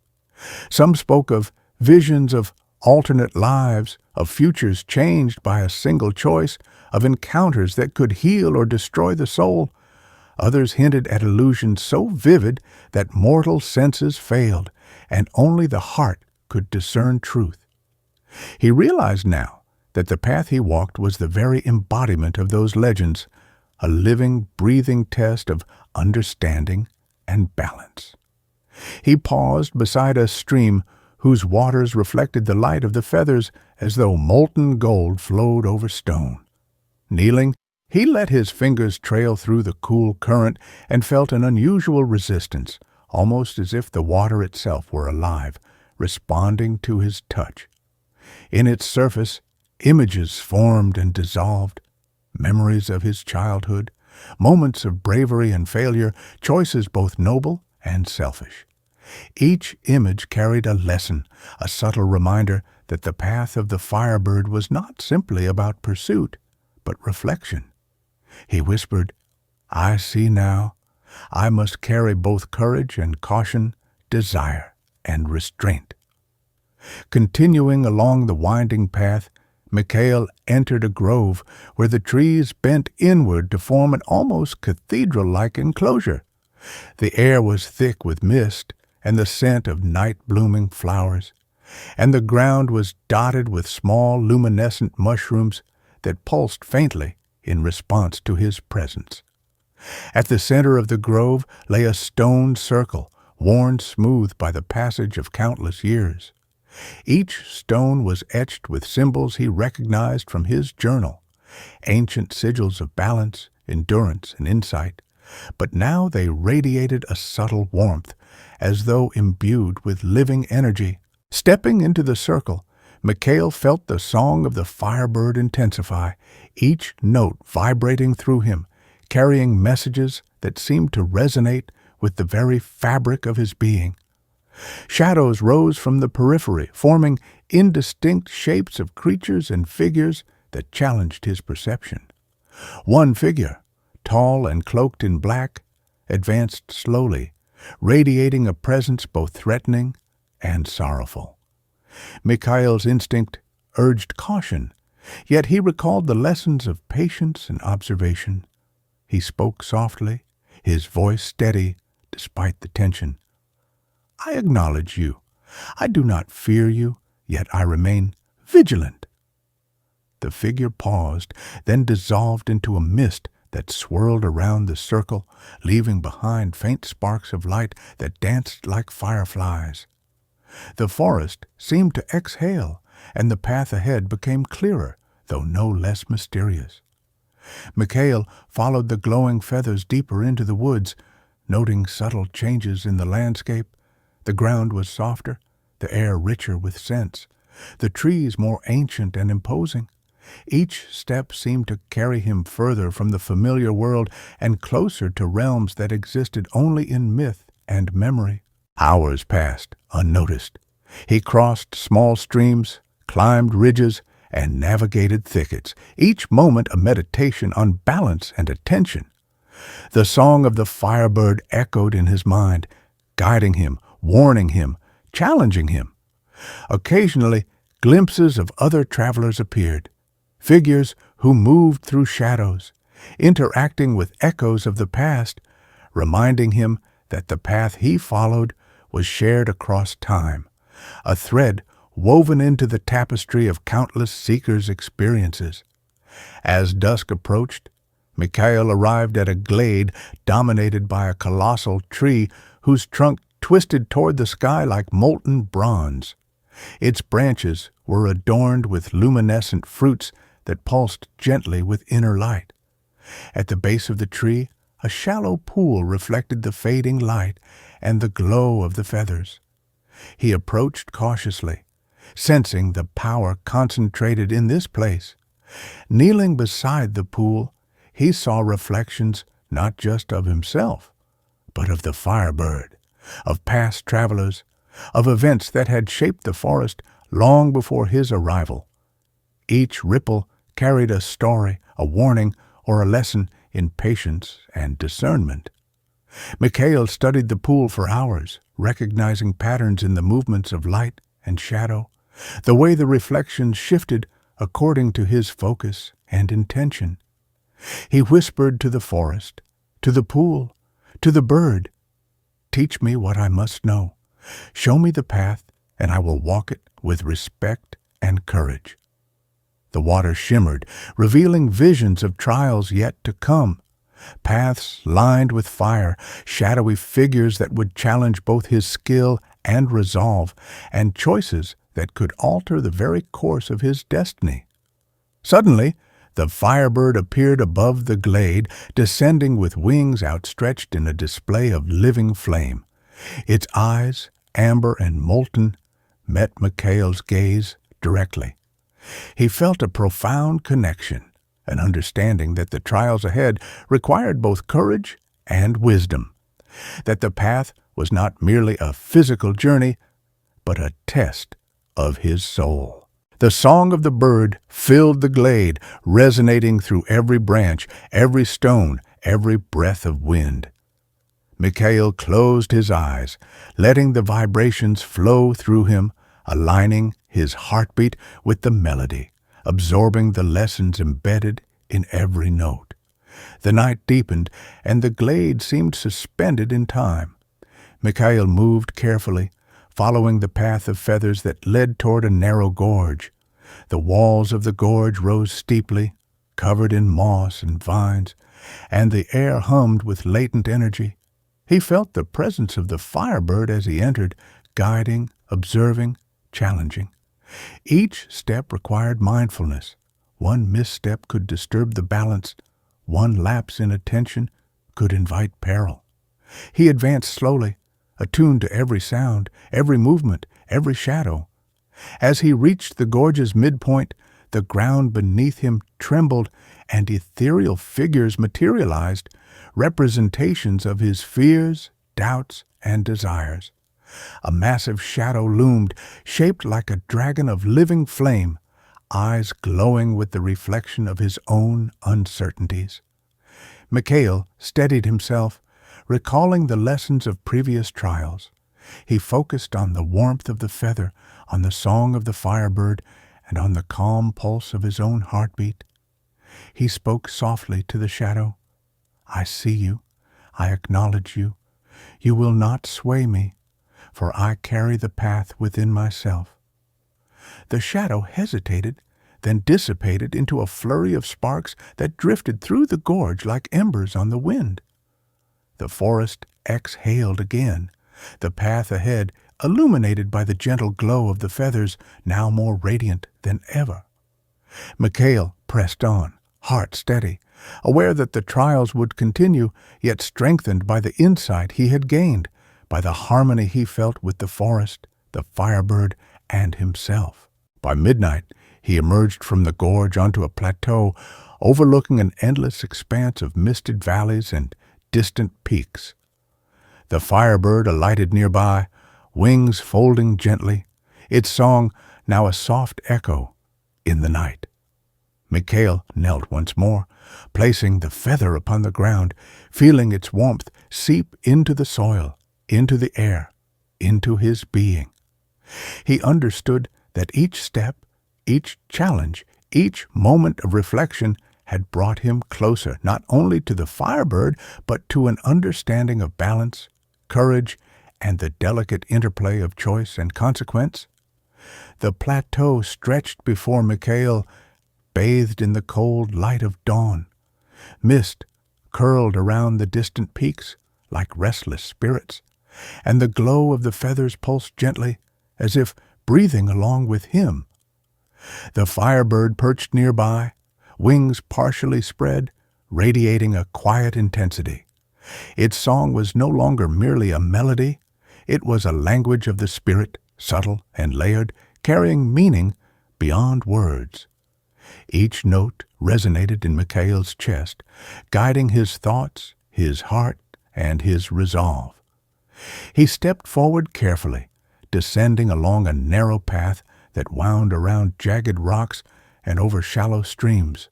Some spoke of visions of alternate lives, of futures changed by a single choice, of encounters that could heal or destroy the soul. Others hinted at illusions so vivid that mortal senses failed, and only the heart could discern truth. He realized now that the path he walked was the very embodiment of those legends, a living, breathing test of understanding and balance. He paused beside a stream whose waters reflected the light of the feathers as though molten gold flowed over stone. Kneeling, he let his fingers trail through the cool current and felt an unusual resistance, almost as if the water itself were alive, responding to his touch. In its surface, images formed and dissolved, memories of his childhood, moments of bravery and failure, choices both noble and selfish. Each image carried a lesson, a subtle reminder that the path of the firebird was not simply about pursuit, but reflection. He whispered, "I see now. I must carry both courage and caution, desire and restraint." Continuing along the winding path, Mikhail entered a grove where the trees bent inward to form an almost cathedral-like enclosure. The air was thick with mist and the scent of night-blooming flowers, and the ground was dotted with small luminescent mushrooms that pulsed faintly in response to his presence. At the center of the grove lay a stone circle, worn smooth by the passage of countless years. Each stone was etched with symbols he recognized from his journal, ancient sigils of balance, endurance, and insight, but now they radiated a subtle warmth, as though imbued with living energy. Stepping into the circle, Mikhail felt the song of the firebird intensify, each note vibrating through him, carrying messages that seemed to resonate with the very fabric of his being. Shadows rose from the periphery, forming indistinct shapes of creatures and figures that challenged his perception. One figure, tall and cloaked in black, advanced slowly, radiating a presence both threatening and sorrowful. Mikhail's instinct urged caution, yet he recalled the lessons of patience and observation. He spoke softly, his voice steady despite the tension. "I acknowledge you. I do not fear you, yet I remain vigilant." The figure paused, then dissolved into a mist that swirled around the circle, leaving behind faint sparks of light that danced like fireflies. The forest seemed to exhale, and the path ahead became clearer, though no less mysterious. Mikhail followed the glowing feathers deeper into the woods, noting subtle changes in the landscape. The ground was softer, the air richer with scents, the trees more ancient and imposing. Each step seemed to carry him further from the familiar world and closer to realms that existed only in myth and memory. Hours passed unnoticed. He crossed small streams, climbed ridges, and navigated thickets, each moment a meditation on balance and attention. The song of the firebird echoed in his mind, guiding him, warning him, challenging him. Occasionally, glimpses of other travelers appeared, figures who moved through shadows, interacting with echoes of the past, reminding him that the path he followed was shared across time, a thread woven into the tapestry of countless seekers' experiences. As dusk approached, Mikhail arrived at a glade dominated by a colossal tree whose trunk twisted toward the sky like molten bronze. Its branches were adorned with luminescent fruits that pulsed gently with inner light. At the base of the tree, a shallow pool reflected the fading light and the glow of the feathers. He approached cautiously, sensing the power concentrated in this place. Kneeling beside the pool, he saw reflections not just of himself, but of the firebird, of past travelers, of events that had shaped the forest long before his arrival. Each ripple carried a story, a warning, or a lesson in patience and discernment. Mikhail studied the pool for hours, recognizing patterns in the movements of light and shadow, the way the reflections shifted according to his focus and intention. He whispered to the forest, to the pool, to the bird, "Teach me what I must know. Show me the path, and I will walk it with respect and courage." The water shimmered, revealing visions of trials yet to come, paths lined with fire, shadowy figures that would challenge both his skill and resolve, and choices that could alter the very course of his destiny. Suddenly, the firebird appeared above the glade, descending with wings outstretched in a display of living flame. Its eyes, amber and molten, met Mikhail's gaze directly. He felt a profound connection, an understanding that the trials ahead required both courage and wisdom, that the path was not merely a physical journey, but a test of his soul. The song of the bird filled the glade, resonating through every branch, every stone, every breath of wind. Mikhail closed his eyes, letting the vibrations flow through him, aligning his heartbeat with the melody, absorbing the lessons embedded in every note. The night deepened, and the glade seemed suspended in time. Mikhail moved carefully, following the path of feathers that led toward a narrow gorge. The walls of the gorge rose steeply, covered in moss and vines, and the air hummed with latent energy. He felt the presence of the firebird as he entered, guiding, observing, challenging. Each step required mindfulness. One misstep could disturb the balance. One lapse in attention could invite peril. He advanced slowly, attuned to every sound, every movement, every shadow. As he reached the gorge's midpoint, the ground beneath him trembled, and ethereal figures materialized, representations of his fears, doubts, and desires. A massive shadow loomed, shaped like a dragon of living flame, eyes glowing with the reflection of his own uncertainties. Mikhail steadied himself, recalling the lessons of previous trials. He focused on the warmth of the feather, on the song of the firebird, and on the calm pulse of his own heartbeat. He spoke softly to the shadow. "I see you. I acknowledge you. You will not sway me, for I carry the path within myself." The shadow hesitated, then dissipated into a flurry of sparks that drifted through the gorge like embers on the wind. The forest exhaled again, the path ahead illuminated by the gentle glow of the feathers, now more radiant than ever. Mikhail pressed on, heart steady, aware that the trials would continue, yet strengthened by the insight he had gained, by the harmony he felt with the forest, the firebird, and himself. By midnight, he emerged from the gorge onto a plateau overlooking an endless expanse of misted valleys and distant peaks. The firebird alighted nearby, wings folding gently, its song now a soft echo in the night. Mikhail knelt once more, placing the feather upon the ground, feeling its warmth seep into the soil, into the air, into his being. He understood that each step, each challenge, each moment of reflection had brought him closer not only to the firebird, but to an understanding of balance, courage, and the delicate interplay of choice and consequence. The plateau stretched before Mikhail, bathed in the cold light of dawn. Mist curled around the distant peaks like restless spirits, and the glow of the feathers pulsed gently, as if breathing along with him. The firebird perched nearby, wings partially spread, radiating a quiet intensity. Its song was no longer merely a melody. It was a language of the spirit, subtle and layered, carrying meaning beyond words. Each note resonated in Mikhail's chest, guiding his thoughts, his heart, and his resolve. He stepped forward carefully, descending along a narrow path that wound around jagged rocks and over shallow streams.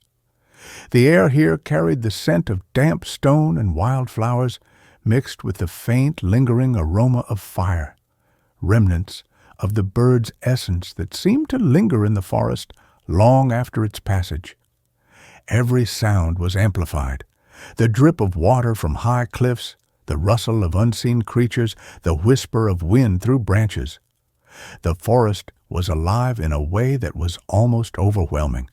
The air here carried the scent of damp stone and wildflowers, mixed with the faint, lingering aroma of fire, remnants of the bird's essence that seemed to linger in the forest long after its passage. Every sound was amplified: the drip of water from high cliffs, the rustle of unseen creatures, the whisper of wind through branches. The forest was alive in a way that was almost overwhelming,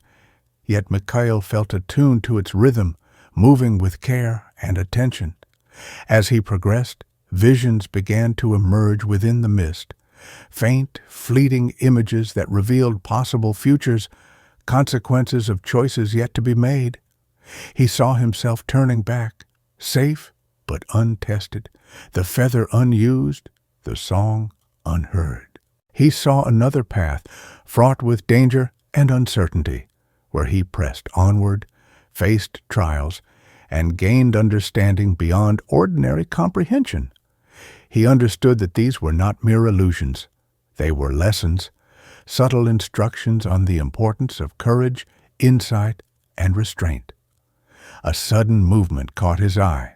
yet Mikhail felt attuned to its rhythm, moving with care and attention. As he progressed, visions began to emerge within the mist, faint, fleeting images that revealed possible futures, consequences of choices yet to be made. He saw himself turning back, safe but untested, the feather unused, the song unheard. He saw another path, fraught with danger and uncertainty, where he pressed onward, faced trials, and gained understanding beyond ordinary comprehension. He understood that these were not mere illusions. They were lessons, subtle instructions on the importance of courage, insight, and restraint. A sudden movement caught his eye.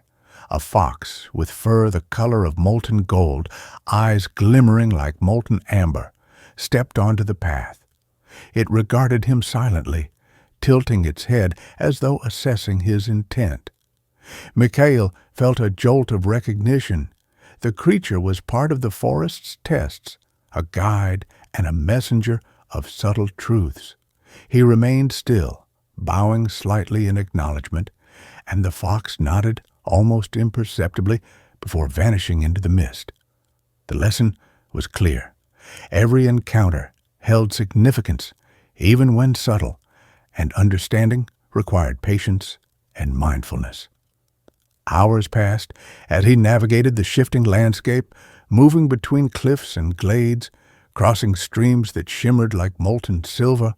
A fox with fur the color of molten gold, eyes glimmering like molten amber, stepped onto the path. It regarded him silently, tilting its head as though assessing his intent. Mikhail felt a jolt of recognition. The creature was part of the forest's tests, a guide and a messenger of subtle truths. He remained still, bowing slightly in acknowledgement, and the fox nodded almost imperceptibly before vanishing into the mist. The lesson was clear. Every encounter held significance, even when subtle, and understanding required patience and mindfulness. Hours passed as he navigated the shifting landscape, moving between cliffs and glades, crossing streams that shimmered like molten silver.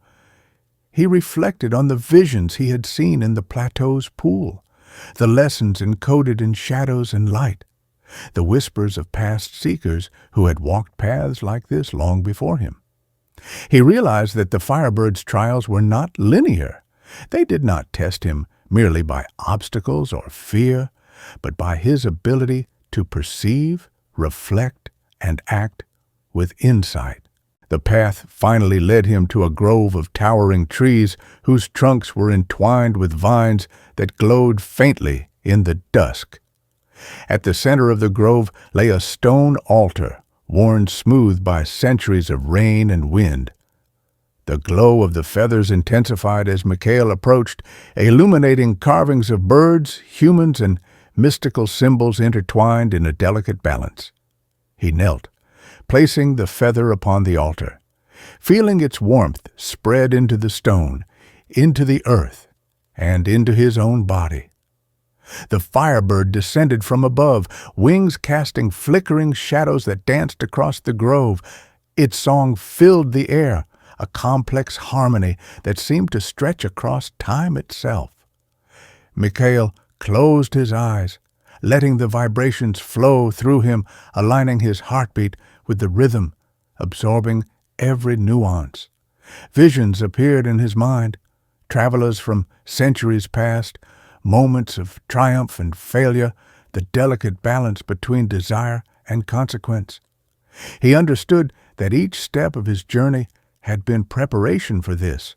He reflected on the visions he had seen in the plateau's pool, the lessons encoded in shadows and light, the whispers of past seekers who had walked paths like this long before him. He realized that the Firebird's trials were not linear. They did not test him merely by obstacles or fear, but by his ability to perceive, reflect, and act with insight. The path finally led him to a grove of towering trees whose trunks were entwined with vines that glowed faintly in the dusk. At the center of the grove lay a stone altar, worn smooth by centuries of rain and wind. The glow of the feathers intensified as Mikhail approached, illuminating carvings of birds, humans, and mystical symbols intertwined in a delicate balance. He knelt, placing the feather upon the altar, feeling its warmth spread into the stone, into the earth, and into his own body. The Firebird descended from above, wings casting flickering shadows that danced across the grove. Its song filled the air, a complex harmony that seemed to stretch across time itself. Mikhail closed his eyes, letting the vibrations flow through him, aligning his heartbeat with the rhythm, absorbing every nuance. Visions appeared in his mind, travelers from centuries past, moments of triumph and failure, the delicate balance between desire and consequence. He understood that each step of his journey had been preparation for this,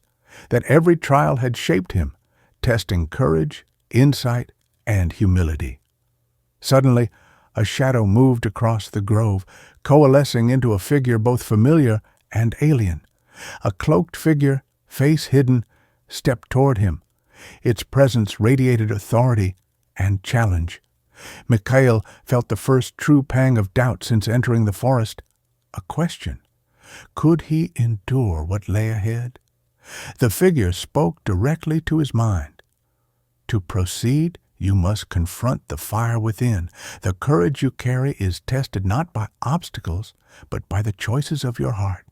that every trial had shaped him, testing courage, insight, and humility. Suddenly, a shadow moved across the grove, coalescing into a figure both familiar and alien. A cloaked figure, face hidden, stepped toward him. Its presence radiated authority and challenge. Mikhail felt the first true pang of doubt since entering the forest. A question. Could he endure what lay ahead? The figure spoke directly to his mind. To proceed, you must confront the fire within. The courage you carry is tested not by obstacles, but by the choices of your heart.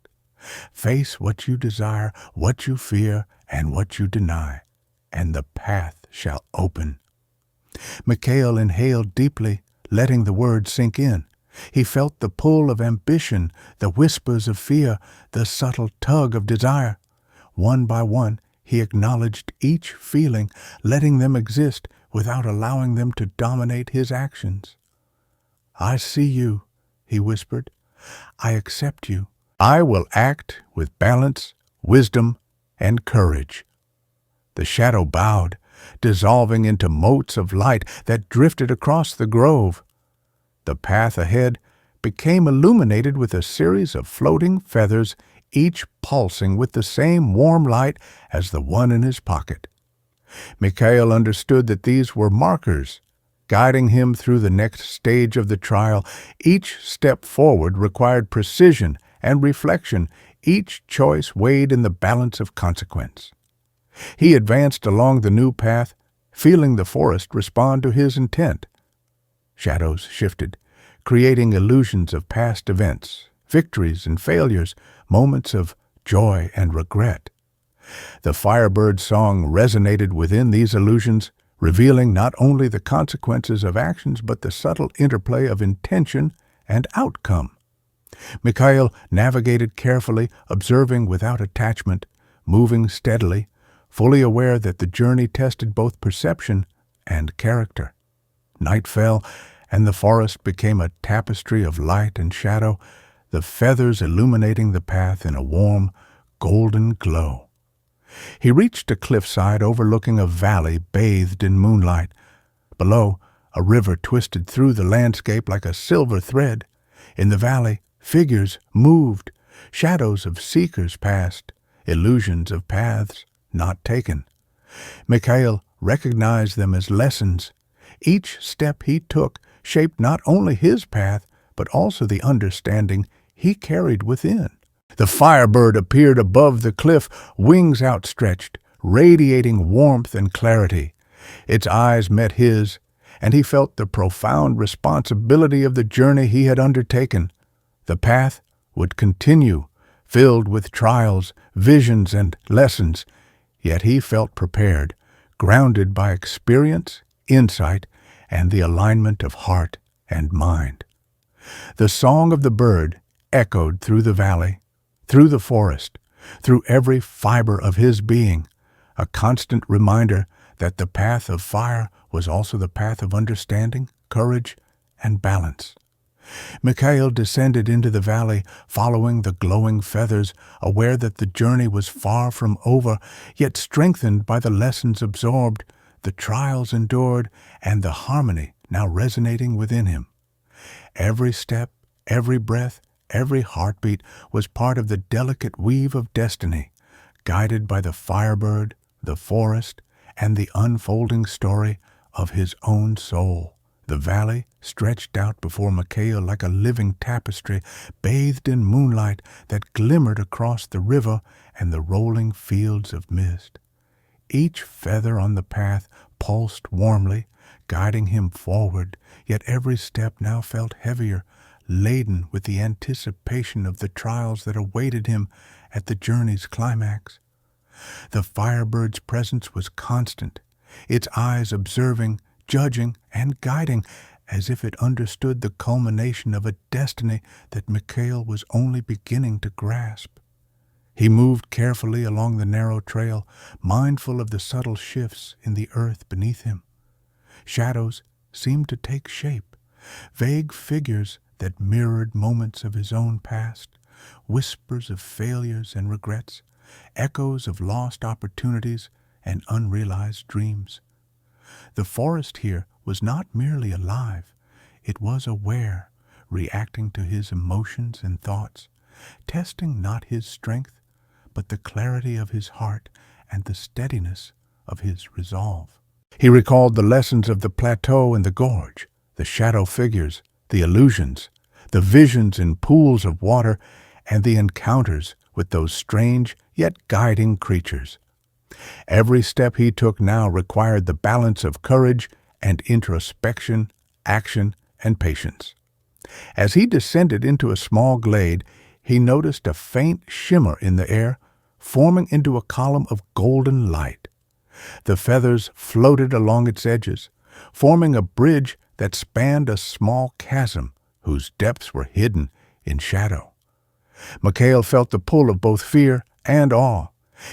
Face what you desire, what you fear, and what you deny, and the path shall open. Mikhail inhaled deeply, letting the words sink in. He felt the pull of ambition, the whispers of fear, the subtle tug of desire. One by one, he acknowledged each feeling, letting them exist without allowing them to dominate his actions. "I see you," he whispered. "I accept you. I will act with balance, wisdom, and courage." The shadow bowed, dissolving into motes of light that drifted across the grove. The path ahead became illuminated with a series of floating feathers, each pulsing with the same warm light as the one in his pocket. Mikhail understood that these were markers, guiding him through the next stage of the trial. Each step forward required precision and reflection, each choice weighed in the balance of consequence. He advanced along the new path, feeling the forest respond to his intent. Shadows shifted, creating illusions of past events, victories and failures, moments of joy and regret. The Firebird's song resonated within these illusions, revealing not only the consequences of actions but the subtle interplay of intention and outcome. Mikhail navigated carefully, observing without attachment, moving steadily, fully aware that the journey tested both perception and character. Night fell, and the forest became a tapestry of light and shadow, the feathers illuminating the path in a warm, golden glow. He reached a cliffside overlooking a valley bathed in moonlight. Below, a river twisted through the landscape like a silver thread. In the valley, figures moved, shadows of seekers passed, illusions of paths not taken. Mikhail recognized them as lessons. Each step he took shaped not only his path, but also the understanding he carried within. The Firebird appeared above the cliff, wings outstretched, radiating warmth and clarity. Its eyes met his, and he felt the profound responsibility of the journey he had undertaken. The path would continue, filled with trials, visions, and lessons, yet he felt prepared, grounded by experience, insight, and the alignment of heart and mind. The song of the bird echoed through the valley, through the forest, through every fiber of his being, a constant reminder that the path of fire was also the path of understanding, courage, and balance. Mikhail descended into the valley, following the glowing feathers, aware that the journey was far from over, yet strengthened by the lessons absorbed, the trials endured, and the harmony now resonating within him. Every step, every breath, every heartbeat was part of the delicate weave of destiny, guided by the Firebird, the forest, and the unfolding story of his own soul. The valley stretched out before Mikhail like a living tapestry, bathed in moonlight that glimmered across the river and the rolling fields of mist. Each feather on the path pulsed warmly, guiding him forward, yet every step now felt heavier, laden with the anticipation of the trials that awaited him at the journey's climax. The Firebird's presence was constant, its eyes observing, judging, and guiding, as if it understood the culmination of a destiny that Mikhail was only beginning to grasp. He moved carefully along the narrow trail, mindful of the subtle shifts in the earth beneath him. Shadows seemed to take shape, vague figures that mirrored moments of his own past, whispers of failures and regrets, echoes of lost opportunities and unrealized dreams. The forest here was not merely alive, it was aware, reacting to his emotions and thoughts, testing not his strength, but the clarity of his heart and the steadiness of his resolve. He recalled the lessons of the plateau and the gorge, the shadow figures, the illusions, the visions in pools of water, and the encounters with those strange yet guiding creatures. Every step he took now required the balance of courage and introspection, action, and patience. As he descended into a small glade, he noticed a faint shimmer in the air, forming into a column of golden light. The feathers floated along its edges, forming a bridge that spanned a small chasm whose depths were hidden in shadow. Mikhail felt the pull of both fear and awe.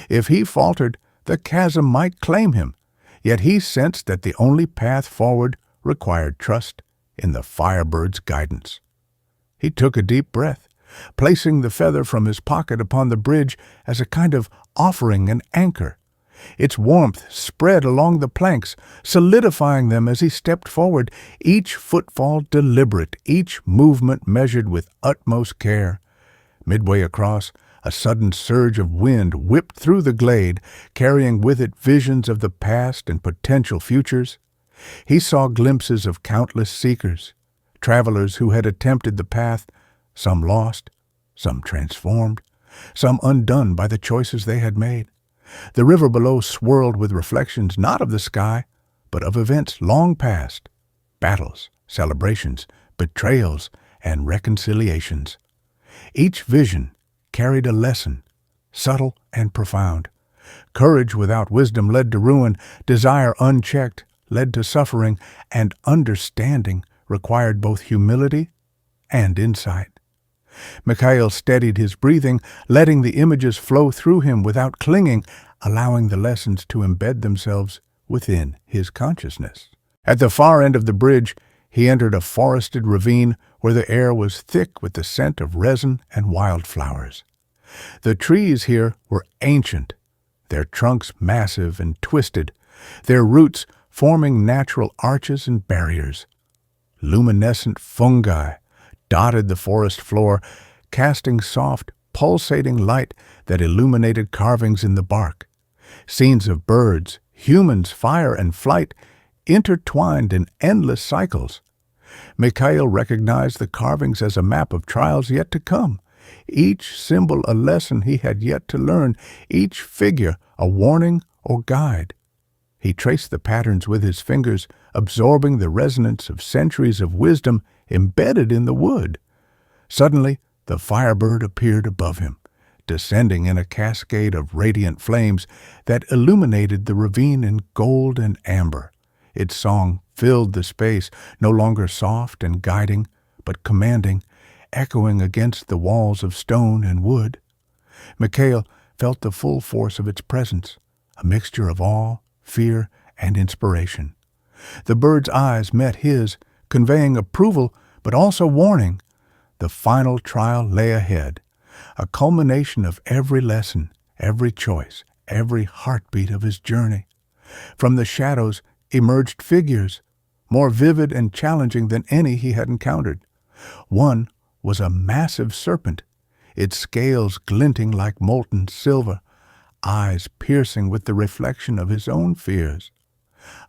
If he faltered, the chasm might claim him, yet he sensed that the only path forward required trust in the Firebird's guidance. He took a deep breath, placing the feather from his pocket upon the bridge as a kind of offering and anchor. Its warmth spread along the planks, solidifying them as he stepped forward, each footfall deliberate, each movement measured with utmost care. Midway across, a sudden surge of wind whipped through the glade, carrying with it visions of the past and potential futures. He saw glimpses of countless seekers, travelers who had attempted the path, some lost, some transformed, some undone by the choices they had made. The river below swirled with reflections not of the sky, but of events long past, battles, celebrations, betrayals, and reconciliations. Each vision carried a lesson, subtle and profound. Courage without wisdom led to ruin, desire unchecked led to suffering, and understanding required both humility and insight. Mikhail steadied his breathing, letting the images flow through him without clinging, allowing the lessons to embed themselves within his consciousness. At the far end of the bridge, he entered a forested ravine where the air was thick with the scent of resin and wildflowers. The trees here were ancient, their trunks massive and twisted, their roots forming natural arches and barriers. Luminescent fungi dotted the forest floor, casting soft, pulsating light that illuminated carvings in the bark. Scenes of birds, humans, fire, and flight intertwined in endless cycles. Mikhail recognized the carvings as a map of trials yet to come, each symbol a lesson he had yet to learn, each figure a warning or guide. He traced the patterns with his fingers, absorbing the resonance of centuries of wisdom embedded in the wood. Suddenly, the Firebird appeared above him, descending in a cascade of radiant flames that illuminated the ravine in gold and amber. Its song filled the space, no longer soft and guiding, but commanding, echoing against the walls of stone and wood. Mikhail felt the full force of its presence, a mixture of awe, fear, and inspiration. The bird's eyes met his, conveying approval but also warning. The final trial lay ahead, a culmination of every lesson, every choice, every heartbeat of his journey. From the shadows emerged figures, more vivid and challenging than any he had encountered. One was a massive serpent, its scales glinting like molten silver, eyes piercing with the reflection of his own fears.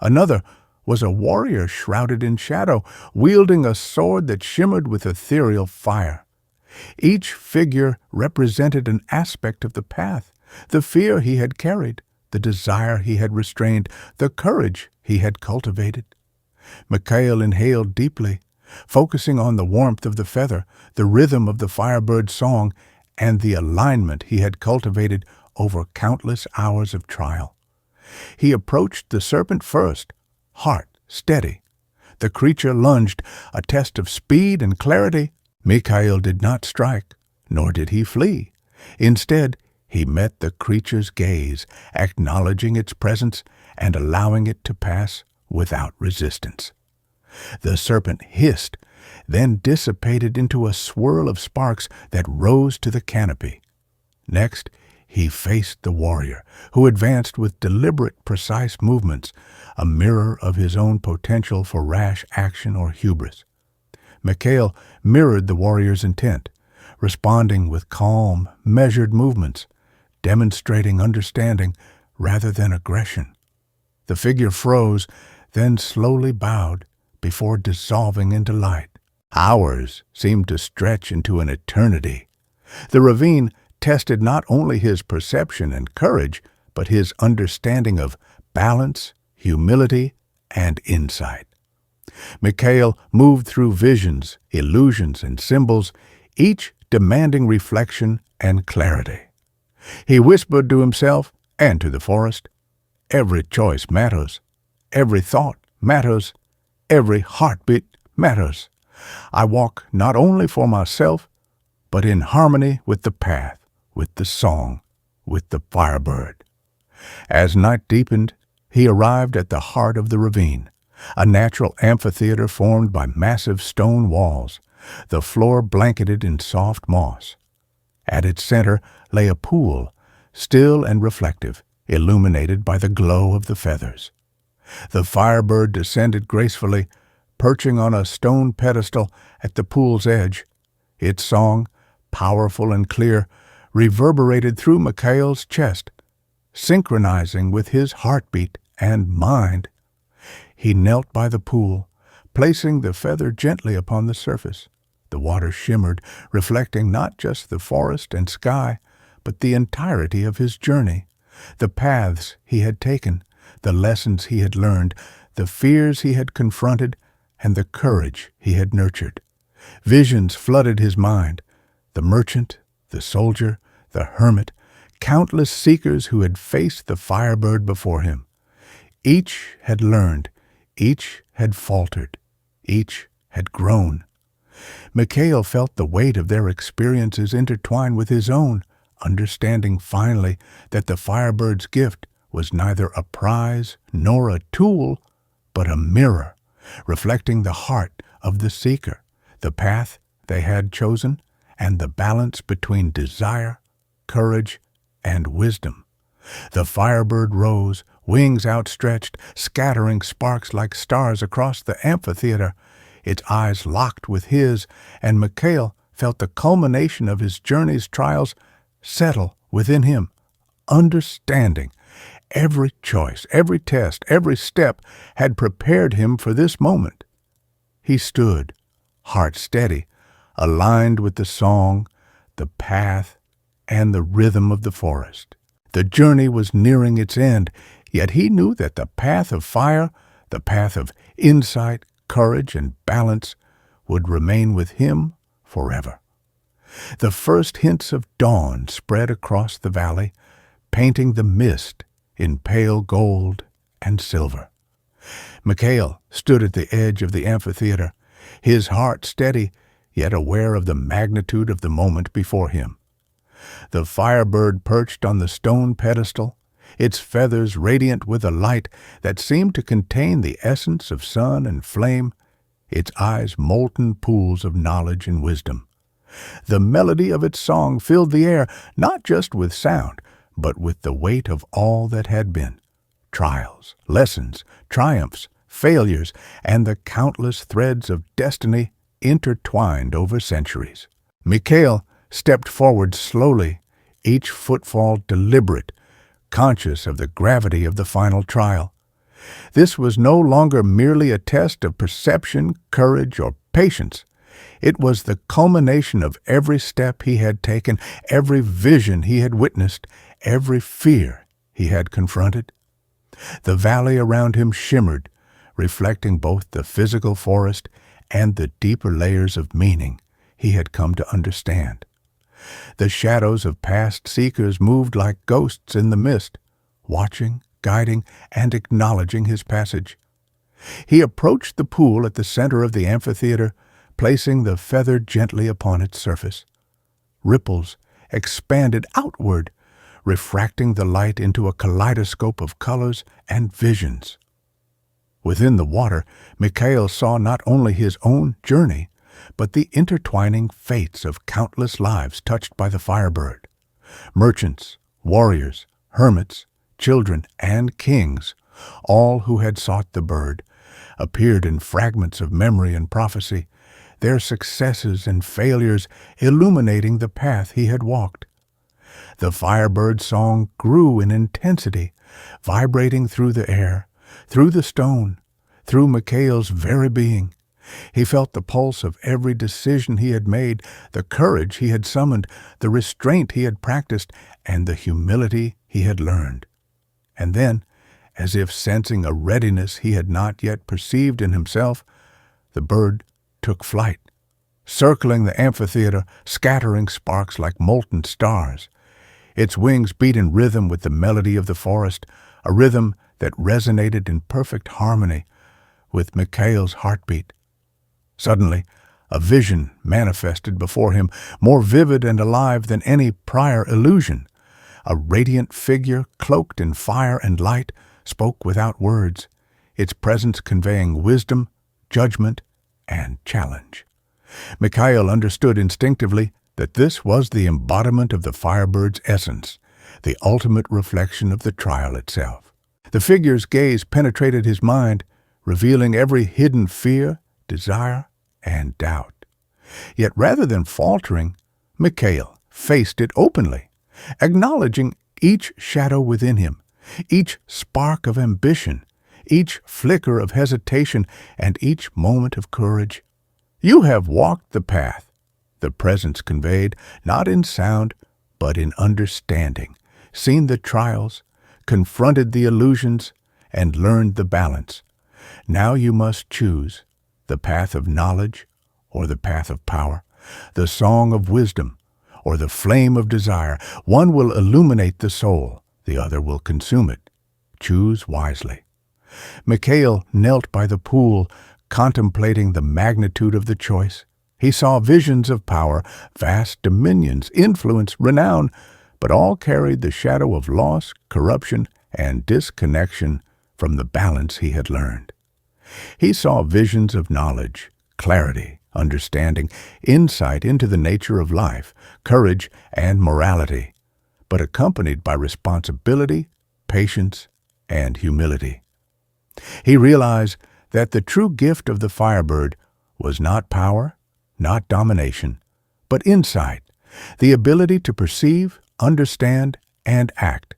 Another was a warrior shrouded in shadow, wielding a sword that shimmered with ethereal fire. Each figure represented an aspect of the path, the fear he had carried, the desire he had restrained, the courage he had cultivated. Mikhail inhaled deeply, focusing on the warmth of the feather, the rhythm of the Firebird's song, and the alignment he had cultivated over countless hours of trial. He approached the serpent first, heart steady. The creature lunged, a test of speed and clarity. Mikhail did not strike, nor did he flee. Instead, he met the creature's gaze, acknowledging its presence and allowing it to pass without resistance. The serpent hissed, then dissipated into a swirl of sparks that rose to the canopy. Next, he faced the warrior, who advanced with deliberate, precise movements, a mirror of his own potential for rash action or hubris. Mikhail mirrored the warrior's intent, responding with calm, measured movements, demonstrating understanding rather than aggression. The figure froze, then slowly bowed before dissolving into light. Hours seemed to stretch into an eternity. The ravine tested not only his perception and courage, but his understanding of balance, humility, and insight. Mikhail moved through visions, illusions, and symbols, each demanding reflection and clarity. He whispered to himself and to the forest, "Every choice matters. Every thought matters. Every heartbeat matters. I walk not only for myself, but in harmony with the path, with the song, with the Firebird." As night deepened, he arrived at the heart of the ravine, a natural amphitheater formed by massive stone walls, the floor blanketed in soft moss. At its center lay a pool, still and reflective, illuminated by the glow of the feathers. The Firebird descended gracefully, perching on a stone pedestal at the pool's edge. Its song, powerful and clear, reverberated through Mikhail's chest, synchronizing with his heartbeat and mind. He knelt by the pool, placing the feather gently upon the surface. The water shimmered, reflecting not just the forest and sky, but the entirety of his journey, the paths he had taken, the lessons he had learned, the fears he had confronted, and the courage he had nurtured. Visions flooded his mind, the merchant, the soldier, the hermit, countless seekers who had faced the Firebird before him. Each had learned, each had faltered, each had grown. Mikhail felt the weight of their experiences intertwine with his own, understanding finally that the Firebird's gift was neither a prize nor a tool, but a mirror, reflecting the heart of the seeker, the path they had chosen, and the balance between desire, courage, and wisdom. The Firebird rose, wings outstretched, scattering sparks like stars across the amphitheater. Its eyes locked with his, and Mikhail felt the culmination of his journey's trials settle within him, understanding. Every choice, every test, every step had prepared him for this moment. He stood, heart steady, aligned with the song, the path, and the rhythm of the forest. The journey was nearing its end, yet he knew that the path of fire, the path of insight, courage, and balance would remain with him forever. The first hints of dawn spread across the valley, painting the mist in pale gold and silver. Mikhail stood at the edge of the amphitheater, his heart steady, yet aware of the magnitude of the moment before him. The Firebird perched on the stone pedestal, its feathers radiant with a light that seemed to contain the essence of sun and flame, its eyes molten pools of knowledge and wisdom. The melody of its song filled the air, not just with sound, but with the weight of all that had been, trials, lessons, triumphs, failures, and the countless threads of destiny intertwined over centuries. Mikhail stepped forward slowly, each footfall deliberate, conscious of the gravity of the final trial. This was no longer merely a test of perception, courage, or patience. It was the culmination of every step he had taken, every vision he had witnessed, every fear he had confronted. The valley around him shimmered, reflecting both the physical forest and the deeper layers of meaning he had come to understand. The shadows of past seekers moved like ghosts in the mist, watching, guiding, and acknowledging his passage. He approached the pool at the center of the amphitheater, placing the feather gently upon its surface. Ripples expanded outward, refracting the light into a kaleidoscope of colors and visions. Within the water, Mikhail saw not only his own journey, but the intertwining fates of countless lives touched by the Firebird. Merchants, warriors, hermits, children, and kings, all who had sought the bird, appeared in fragments of memory and prophecy, their successes and failures illuminating the path he had walked. The Firebird's song grew in intensity, vibrating through the air, through the stone, through Mikhail's very being. He felt the pulse of every decision he had made, the courage he had summoned, the restraint he had practiced, and the humility he had learned. And then, as if sensing a readiness he had not yet perceived in himself, the bird took flight, circling the amphitheater, scattering sparks like molten stars. Its wings beat in rhythm with the melody of the forest, a rhythm that resonated in perfect harmony with Mikhail's heartbeat. Suddenly, a vision manifested before him, more vivid and alive than any prior illusion. A radiant figure, cloaked in fire and light, spoke without words, its presence conveying wisdom, judgment, and challenge. Mikhail understood instinctively that this was the embodiment of the Firebird's essence, the ultimate reflection of the trial itself. The figure's gaze penetrated his mind, revealing every hidden fear, desire, and doubt. Yet rather than faltering, Mikhail faced it openly, acknowledging each shadow within him, each spark of ambition, each flicker of hesitation, and each moment of courage. "You have walked the path," the presence conveyed, not in sound, but in understanding, seen the trials, confronted the illusions, and learned the balance. Now you must choose the path of knowledge or the path of power, the song of wisdom or the flame of desire. One will illuminate the soul, the other will consume it. Choose wisely. Mikhail knelt by the pool, contemplating the magnitude of the choice, He saw visions of power, vast dominions, influence, renown, but all carried the shadow of loss, corruption, and disconnection from the balance he had learned. He saw visions of knowledge, clarity, understanding, insight into the nature of life, courage, and morality, but accompanied by responsibility, patience, and humility. He realized that the true gift of the Firebird was not power, not domination, but insight, the ability to perceive, understand, and act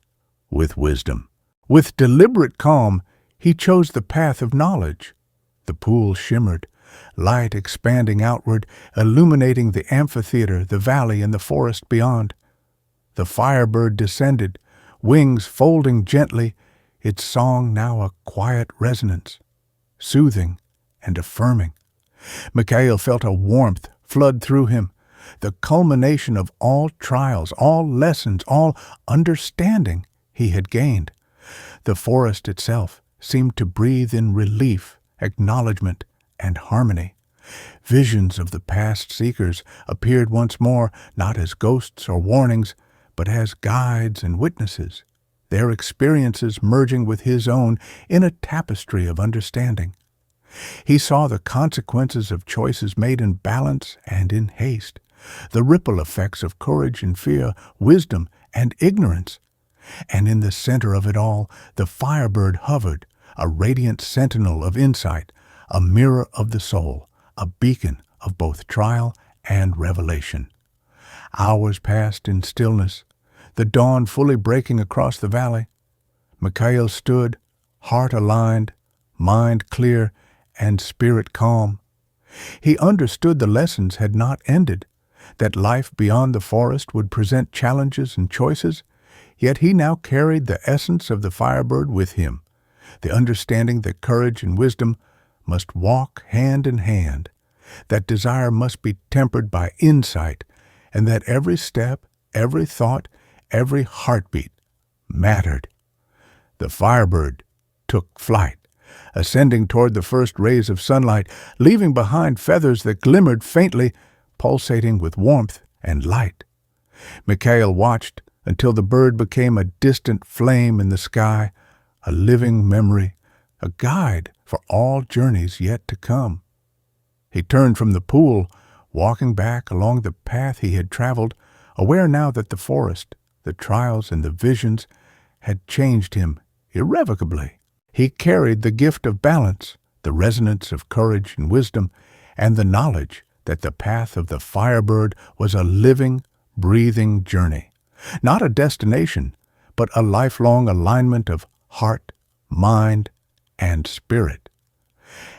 with wisdom. With deliberate calm, he chose the path of knowledge. The pool shimmered, light expanding outward, illuminating the amphitheater, the valley, and the forest beyond. The Firebird descended, wings folding gently, its song now a quiet resonance, soothing and affirming. Mikhail felt a warmth flood through him, the culmination of all trials, all lessons, all understanding he had gained. The forest itself seemed to breathe in relief, acknowledgement, and harmony. Visions of the past seekers appeared once more, not as ghosts or warnings, but as guides and witnesses, their experiences merging with his own in a tapestry of understanding. He saw the consequences of choices made in balance and in haste, the ripple effects of courage and fear, wisdom and ignorance. And in the center of it all, the Firebird hovered, a radiant sentinel of insight, a mirror of the soul, a beacon of both trial and revelation. Hours passed in stillness, the dawn fully breaking across the valley. Mikhail stood, heart aligned, mind clear, and spirit calm. He understood the lessons had not ended, that life beyond the forest would present challenges and choices, yet he now carried the essence of the Firebird with him, the understanding that courage and wisdom must walk hand in hand, that desire must be tempered by insight, and that every step, every thought, every heartbeat mattered. The Firebird took flight, ascending toward the first rays of sunlight, leaving behind feathers that glimmered faintly, pulsating with warmth and light. Mikhail watched until the bird became a distant flame in the sky, a living memory, a guide for all journeys yet to come. He turned from the pool, walking back along the path he had traveled, aware now that the forest, the trials, and the visions had changed him irrevocably. He carried the gift of balance, the resonance of courage and wisdom, and the knowledge that the path of the Firebird was a living, breathing journey, not a destination, but a lifelong alignment of heart, mind, and spirit.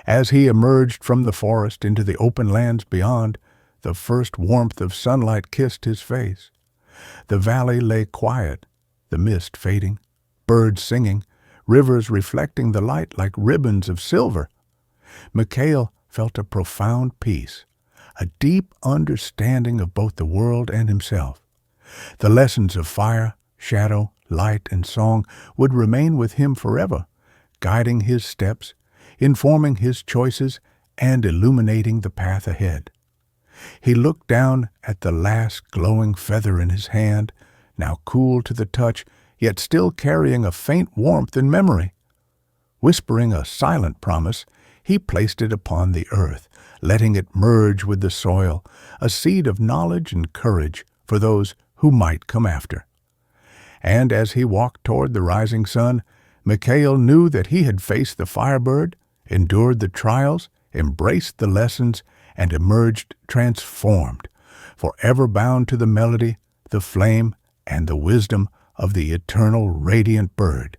As he emerged from the forest into the open lands beyond, the first warmth of sunlight kissed his face. The valley lay quiet, the mist fading, birds singing, rivers reflecting the light like ribbons of silver. Mikhail felt a profound peace, a deep understanding of both the world and himself. The lessons of fire, shadow, light, and song would remain with him forever, guiding his steps, informing his choices, and illuminating the path ahead. He looked down at the last glowing feather in his hand, now cool to the touch, yet still carrying a faint warmth in memory. Whispering a silent promise, he placed it upon the earth, letting it merge with the soil, a seed of knowledge and courage for those who might come after. And as he walked toward the rising sun, Mikhail knew that he had faced the Firebird, endured the trials, embraced the lessons, and emerged transformed, forever bound to the melody, the flame, and the wisdom of the eternal radiant bird.